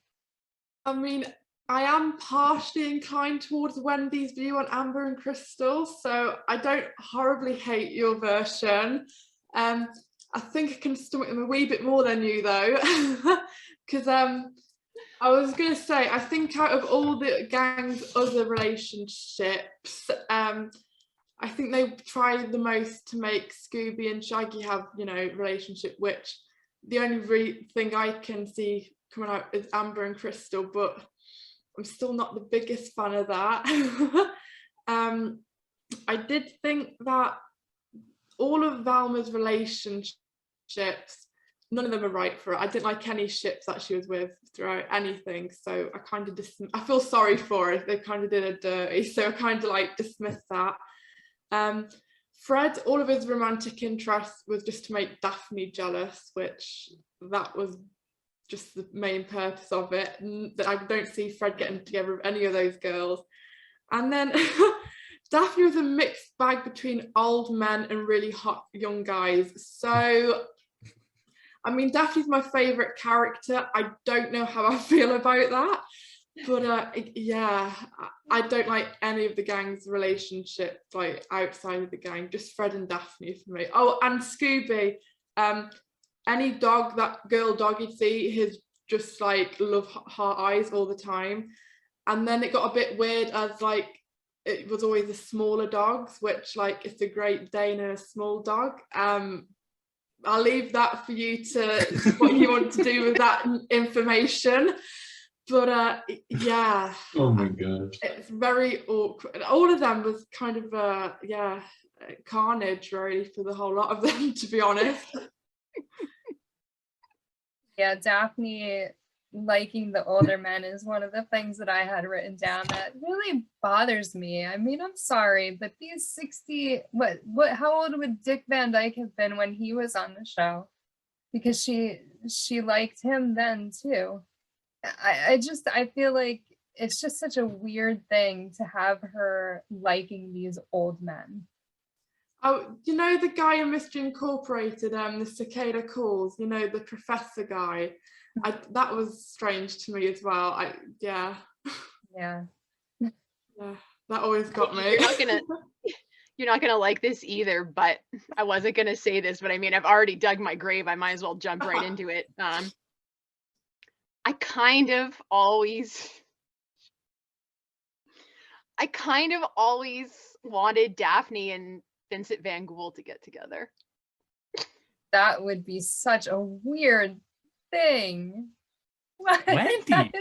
I mean, I am partially inclined towards Wendy's view on Amber and Crystal, so I don't horribly hate your version. I think I can stomach them a wee bit more than you though, because I was going to say, I think out of all the gang's other relationships, I think they tried the most to make Scooby and Shaggy have, you know, relationship, which the only thing I can see coming out is Amber and Crystal, but I'm still not the biggest fan of that. I did think that all of Velma's relationships, none of them are right for her. I didn't like any ships that she was with throughout anything, so I kind of I feel sorry for her. They kind of did her dirty, so I kind of like dismissed that. Fred, all of his romantic interest was just to make Daphne jealous, which that was just the main purpose of it. That I don't see Fred getting together with any of those girls. And then Daphne was a mixed bag between old men and really hot young guys. So, I mean, Daphne's my favourite character. I don't know how I feel about that. But yeah, I don't like any of the gang's relationships, like outside of the gang, just Fred and Daphne for me. Oh, and Scooby, any dog, that girl dog you'd see, his just like love heart eyes all the time. And then it got a bit weird as like, it was always the smaller dogs, which like it's a Great Dane and a small dog. I'll leave that for you to, what you want to do with that information. But yeah. Oh my god. It's very awkward. All of them was kind of yeah, carnage really for the whole lot of them, to be honest. Yeah, Daphne liking the older men is one of the things that I had written down that really bothers me. I mean, I'm sorry, but these 60, how old would Dick Van Dyke have been when he was on the show? Because she liked him then too. I feel like it's just such a weird thing to have her liking these old men. Oh, you know the guy in Mystery Incorporated, the Cicada Calls, you know, the professor guy. That was strange to me as well. Yeah, that always got me. You're not gonna like this either, but I wasn't gonna say this, but I mean, I've already dug my grave. I might as well jump right into it. I kind of always wanted Daphne and Vincent Van Gogh to get together. That would be such a weird thing. Wendy,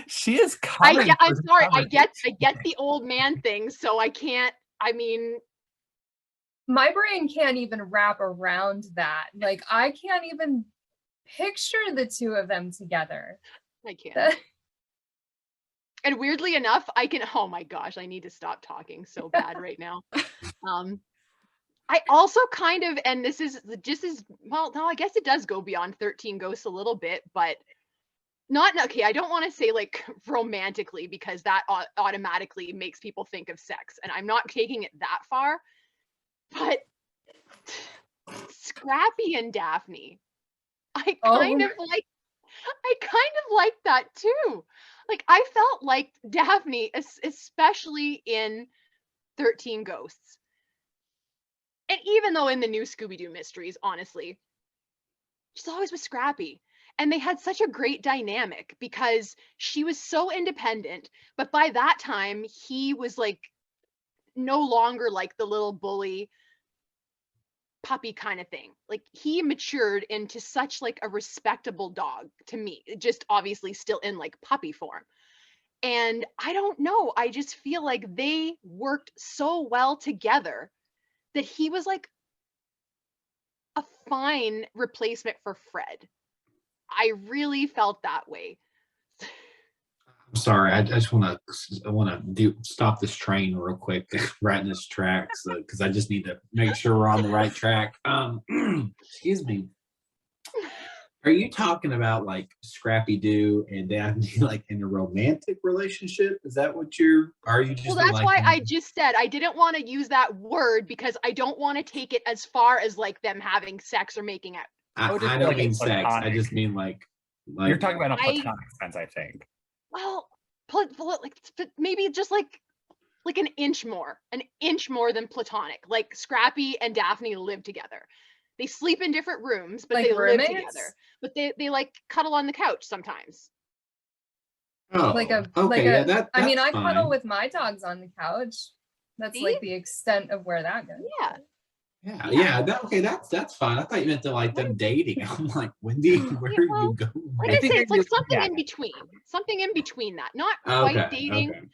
she is coming. I'm sorry. I get the old man thing, so I can't. I mean, my brain can't even wrap around that. Like, I can't even picture the two of them together. I can't. And weirdly enough, I can. Oh my gosh, I need to stop talking so bad right now. I also kind of, and this is just as well. No, I guess it does go beyond 13 Ghosts a little bit, but not okay. I don't want to say like romantically because that automatically makes people think of sex, and I'm not taking it that far. But Scrappy and Daphne, I kind of like that too. Like, I felt like Daphne, especially in 13 Ghosts. And even though in the new Scooby-Doo mysteries, honestly, she's always with Scrappy. And they had such a great dynamic because she was so independent. But by that time, he was like no longer like the little bully puppy kind of thing. Like, he matured into such like a respectable dog to me, just obviously still in like puppy form. And I don't know, I just feel like they worked so well together that he was like a fine replacement for Fred. I really felt that way. I'm sorry, I just want to stop this train real quick, right in its tracks, because I just need to make sure we're on the right track. Excuse me. Are you talking about like Scrappy-Doo and Daphne like in a romantic relationship? Is that what are you just? Well, that's why I just said I didn't want to use that word because I don't want to take it as far as like them having sex or making out. I don't mean sex. I just mean like you're talking about a platonic sense, I think. Well, maybe just like an inch more than platonic. Like Scrappy and Daphne live together. They sleep in different rooms, but like they roommates? live together. But they like cuddle on the couch sometimes. Oh, I mean, I fine. cuddle with my dogs on the couch. That's See? like the extent of where that goes. Yeah. That's fine. I thought you meant to like them dating. I'm like, Wendy, where are you going? Like I say, it's like something in between. Something in between that. Not quite dating,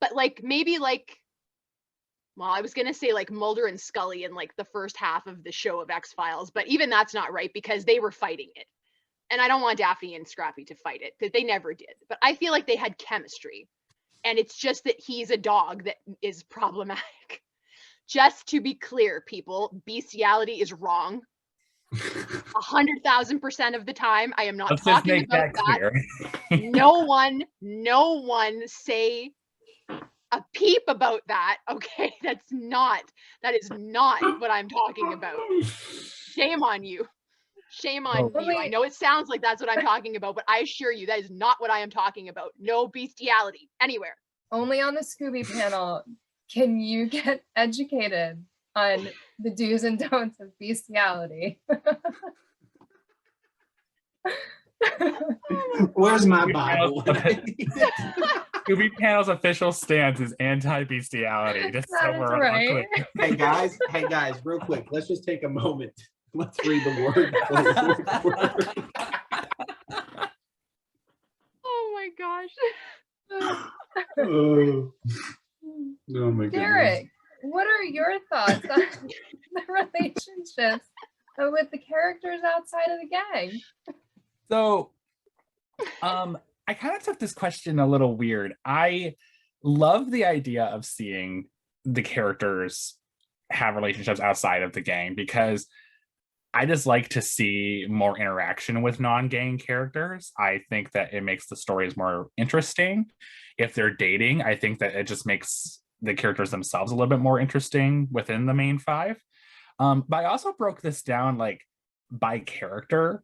but like maybe like, well, I was gonna say like Mulder and Scully in like the first half of the show of X-Files, but even that's not right because they were fighting it. And I don't want Daphne and Scrappy to fight it because they never did. But I feel like they had chemistry. And it's just that he's a dog that is problematic. Just to be clear, people, bestiality is wrong. 100,000% of the time. I am not talking about that. No one say a peep about that. Okay, that is not what I'm talking about. Shame on you. Shame on you. I know it sounds like that's what I'm talking about, but I assure you that is not what I am talking about. No bestiality anywhere. Only on the Scooby panel can you get educated on the do's and don'ts of bestiality. Where's my Bible? Scooby Panel's official stance is anti-bestiality. Just so we're right. Hey guys, real quick. Let's just take a moment. Let's read the word. Oh my gosh. Oh my goodness. Derek, what are your thoughts on the relationships with the characters outside of the gang? So I kind of took this question a little weird. I love the idea of seeing the characters have relationships outside of the gang because I just like to see more interaction with non-gang characters. I think that it makes the stories more interesting. If they're dating, I think that it just makes the characters themselves a little bit more interesting within the main five. But I also broke this down like by character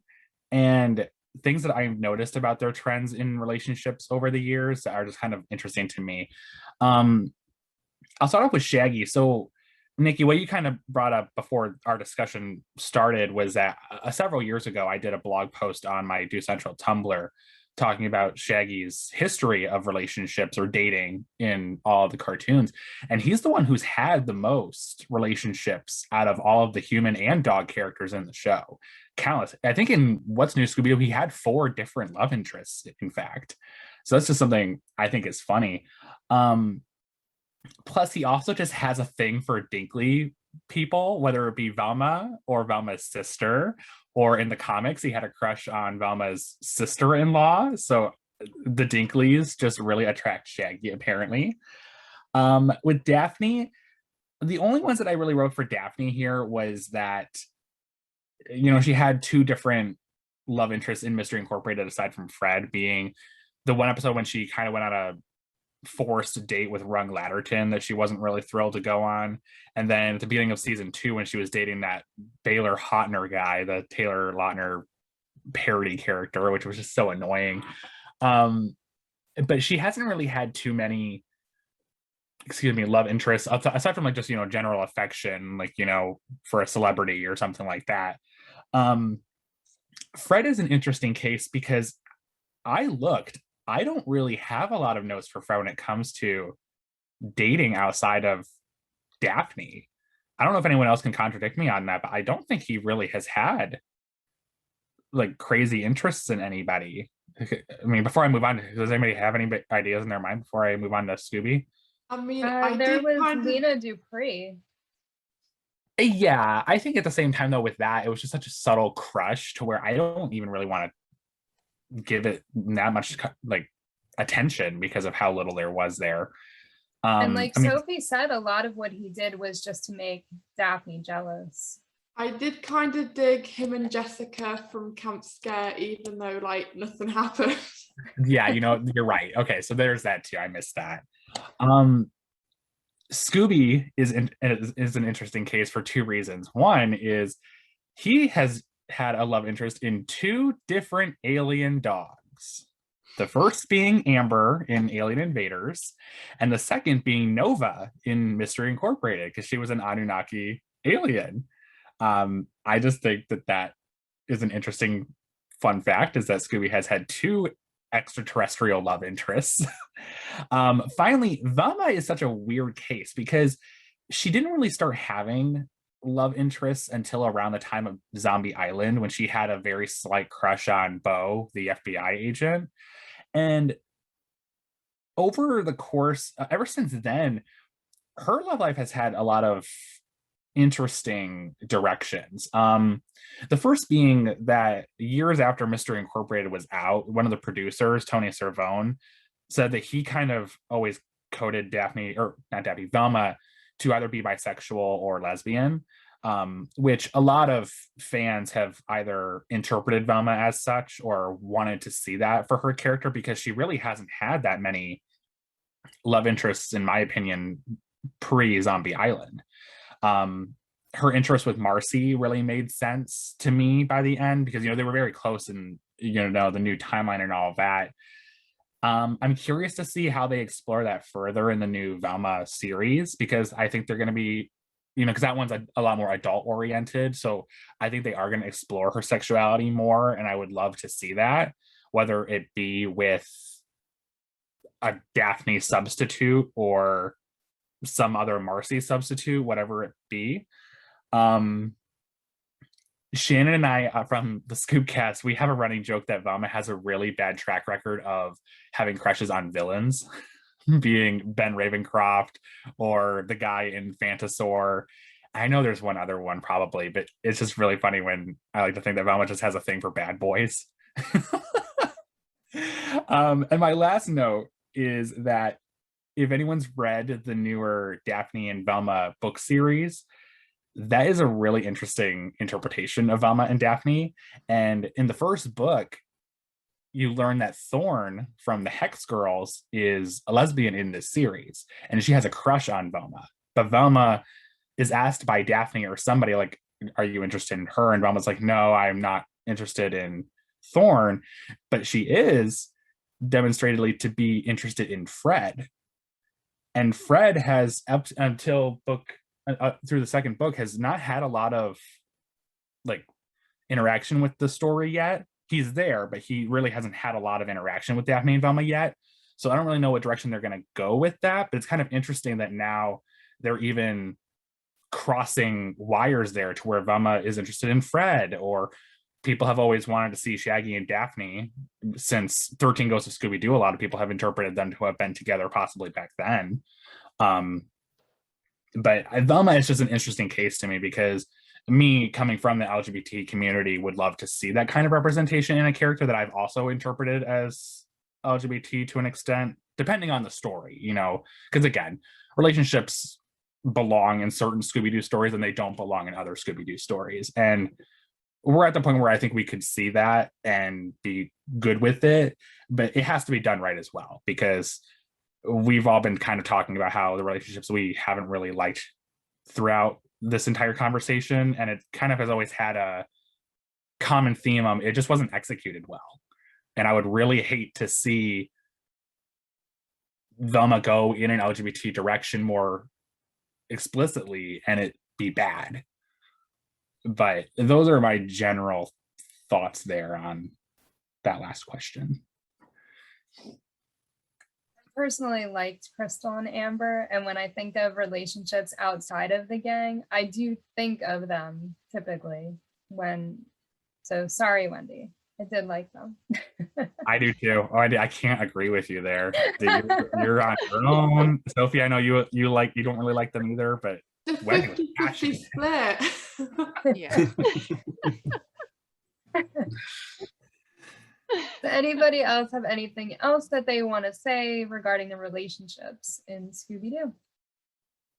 and things that I've noticed about their trends in relationships over the years that are just kind of interesting to me. I'll start off with Shaggy. So Nikki, what you kind of brought up before our discussion started was that several years ago, I did a blog post on my Do Central Tumblr talking about Shaggy's history of relationships or dating in all of the cartoons. And he's the one who's had the most relationships out of all of the human and dog characters in the show. Countless. I think in What's New Scooby-Doo, he had 4 different love interests, in fact. So that's just something I think is funny. Plus, he also just has a thing for Dinkley people, whether it be Velma or Velma's sister, or in the comics, he had a crush on Velma's sister-in-law. So the Dinkleys just really attract Shaggy, apparently. With Daphne, the only ones that I really wrote for Daphne here was that, you know, she had 2 different love interests in Mystery Incorporated, aside from Fred, being the one episode when she kind of went on a forced date with Rung Latterton that she wasn't really thrilled to go on. And then at the beginning of season 2, when she was dating that Baylor Hotner guy, the Taylor Lautner parody character, which was just so annoying. But she hasn't really had too many, love interests, aside from like just, you know, general affection, like, you know, for a celebrity or something like that. Fred is an interesting case because I don't really have a lot of notes for Fred when it comes to dating outside of Daphne. I don't know if anyone else can contradict me on that, but I don't think he really has had like crazy interests in anybody. I mean, before I move on, does anybody have any ideas in their mind before I move on to Scooby? I mean, there was Lena Dupree. Yeah, I think at the same time though, with that, it was just such a subtle crush to where I don't even really want to give it that much like attention because of how little there was there. And like Sophie said, a lot of what he did was just to make Daphne jealous. I did kind of dig him and Jessica from Camp Scare, even though like nothing happened. Yeah, you know, you're right. Okay, so there's that too. I missed that. Scooby is an interesting case for 2 reasons. One is he has had a love interest in 2 different alien dogs. The first being Amber in Alien Invaders, and the second being Nova in Mystery Incorporated, because she was an Anunnaki alien. I just think that is an interesting fun fact, is that Scooby has had 2 extraterrestrial love interests. Finally, Velma is such a weird case because she didn't really start having love interests until around the time of Zombie Island, when she had a very slight crush on Bo, the FBI agent. And over the course, ever since then, her love life has had a lot of interesting directions. The first being that years after Mystery Incorporated was out, one of the producers, Tony Cervone, said that he kind of always coded Velma to either be bisexual or lesbian, which a lot of fans have either interpreted Velma as such or wanted to see that for her character, because she really hasn't had that many love interests, in my opinion, pre-Zombie Island. Her interest with Marcy really made sense to me by the end, because, you know, they were very close in, you know, the new timeline and all of that. I'm curious to see how they explore that further in the new Velma series, because I think they're going to be, you know, because that one's a lot more adult oriented. So I think they are going to explore her sexuality more. And I would love to see that, whether it be with a Daphne substitute or some other Marcy substitute, whatever it be. Shannon and I, from the Scoobcast, we have a running joke that Velma has a really bad track record of having crushes on villains, being Ben Ravencroft or the guy in Phantasaur. I know there's one other one probably, but it's just really funny when I like to think that Velma just has a thing for bad boys. And my last note is that if anyone's read the newer Daphne and Velma book series, that is a really interesting interpretation of Velma and Daphne. And in the first book, you learn that Thorn from the Hex Girls is a lesbian in this series, and she has a crush on Velma. But Velma is asked by Daphne or somebody, like, are you interested in her? And Velma's like, no, I'm not interested in Thorn. But she is demonstratedly to be interested in Fred. And Fred has, up until through the second book, has not had a lot of like interaction with the story yet. He's there, but he really hasn't had a lot of interaction with Daphne and Velma yet. So I don't really know what direction they're going to go with that, but it's kind of interesting that now they're even crossing wires there to where Velma is interested in Fred, or people have always wanted to see Shaggy and Daphne. Since 13 Ghosts of Scooby-Doo, a lot of people have interpreted them to have been together possibly back then. But Velma is just an interesting case to me, because me coming from the LGBT community would love to see that kind of representation in a character that I've also interpreted as LGBT to an extent, depending on the story, you know, because again, relationships belong in certain Scooby-Doo stories and they don't belong in other Scooby-Doo stories. And we're at the point where I think we could see that and be good with it, but it has to be done right as well, because we've all been kind of talking about how the relationships we haven't really liked throughout this entire conversation, and it kind of has always had a common theme. It just wasn't executed well, and I would really hate to see Velma go in an LGBT direction more explicitly and it be bad. But those are my general thoughts there on that last question. Personally liked Crystal and Amber, and when I think of relationships outside of the gang, I do think of them typically so sorry, Wendy, I did like them. I do too. I can't agree with you there. You're on your own. Sophie, I know you don't really like them either, but Wendy was passionate. Split. Yeah. Does anybody else have anything else that they want to say regarding the relationships in Scooby-Doo?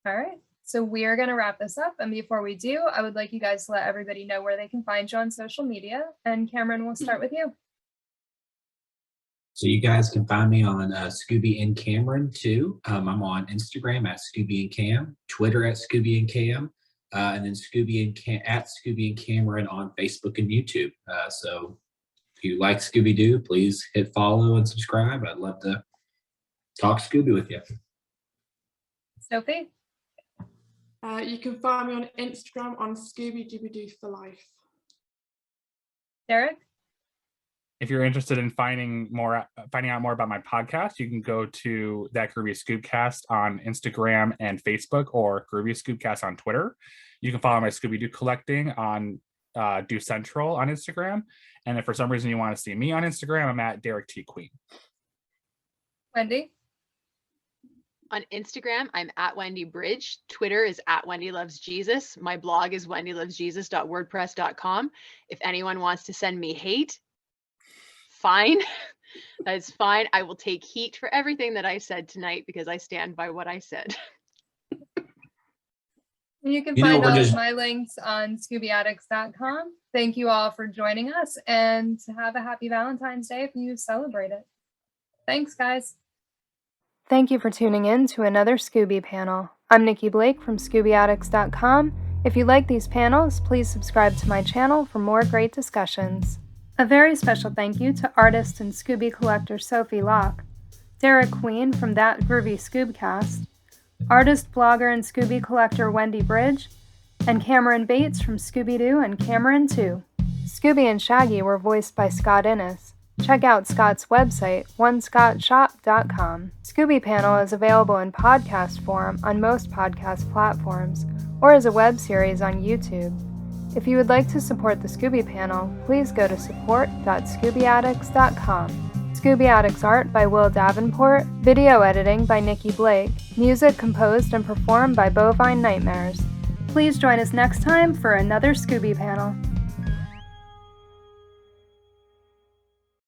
All right, so we are going to wrap this up. And before we do, I would like you guys to let everybody know where they can find you on social media. And Cameron, we'll start with you. So you guys can find me on Scooby and Cameron Too. I'm on Instagram at Scooby and Cam, Twitter at Scooby and Cam, and then at Scooby and Cameron on Facebook and YouTube. So if you like Scooby-Doo, please hit follow and subscribe. I'd love to talk Scooby with you. Sophie? You can find me on Instagram on Scooby-Doo for Life. Derek? If you're interested in finding out more about my podcast, you can go to That Groovy Scoobcast on Instagram and Facebook, or Groovy Scoobcast on Twitter. You can follow my Scooby-Doo collecting on Do Central on Instagram. And if for some reason you want to see me on Instagram, I'm at Derek T. Queen. Wendy? On Instagram, I'm at Wendy Bridge. Twitter is at Wendy Loves Jesus. My blog is wendylovesjesus.wordpress.com. If anyone wants to send me hate, fine. That's fine. I will take heat for everything that I said tonight, because I stand by what I said. You can find all of my links on ScoobyAddicts.com. Thank you all for joining us, and have a happy Valentine's Day if you celebrate it. Thanks, guys. Thank you for tuning in to another Scooby panel. I'm Nikki Blake from ScoobyAddicts.com. If you like these panels, please subscribe to my channel for more great discussions. A very special thank you to artist and Scooby collector Sophie Locke, Derek Queen from That Groovy Scoobcast, artist, blogger, and Scooby collector Wendy Bridge, and Cameron Bates from Scooby-Doo and Cameron Too. Scooby and Shaggy were voiced by Scott Innes. Check out Scott's website, onescottshop.com. Scooby Panel is available in podcast form on most podcast platforms, or as a web series on YouTube. If you would like to support the Scooby Panel, please go to support.scoobyAddicts.com. Scooby Addicts art by Will Davenport, video editing by Nikki Blake, music composed and performed by Bovine Nightmares. Please join us next time for another Scooby Panel.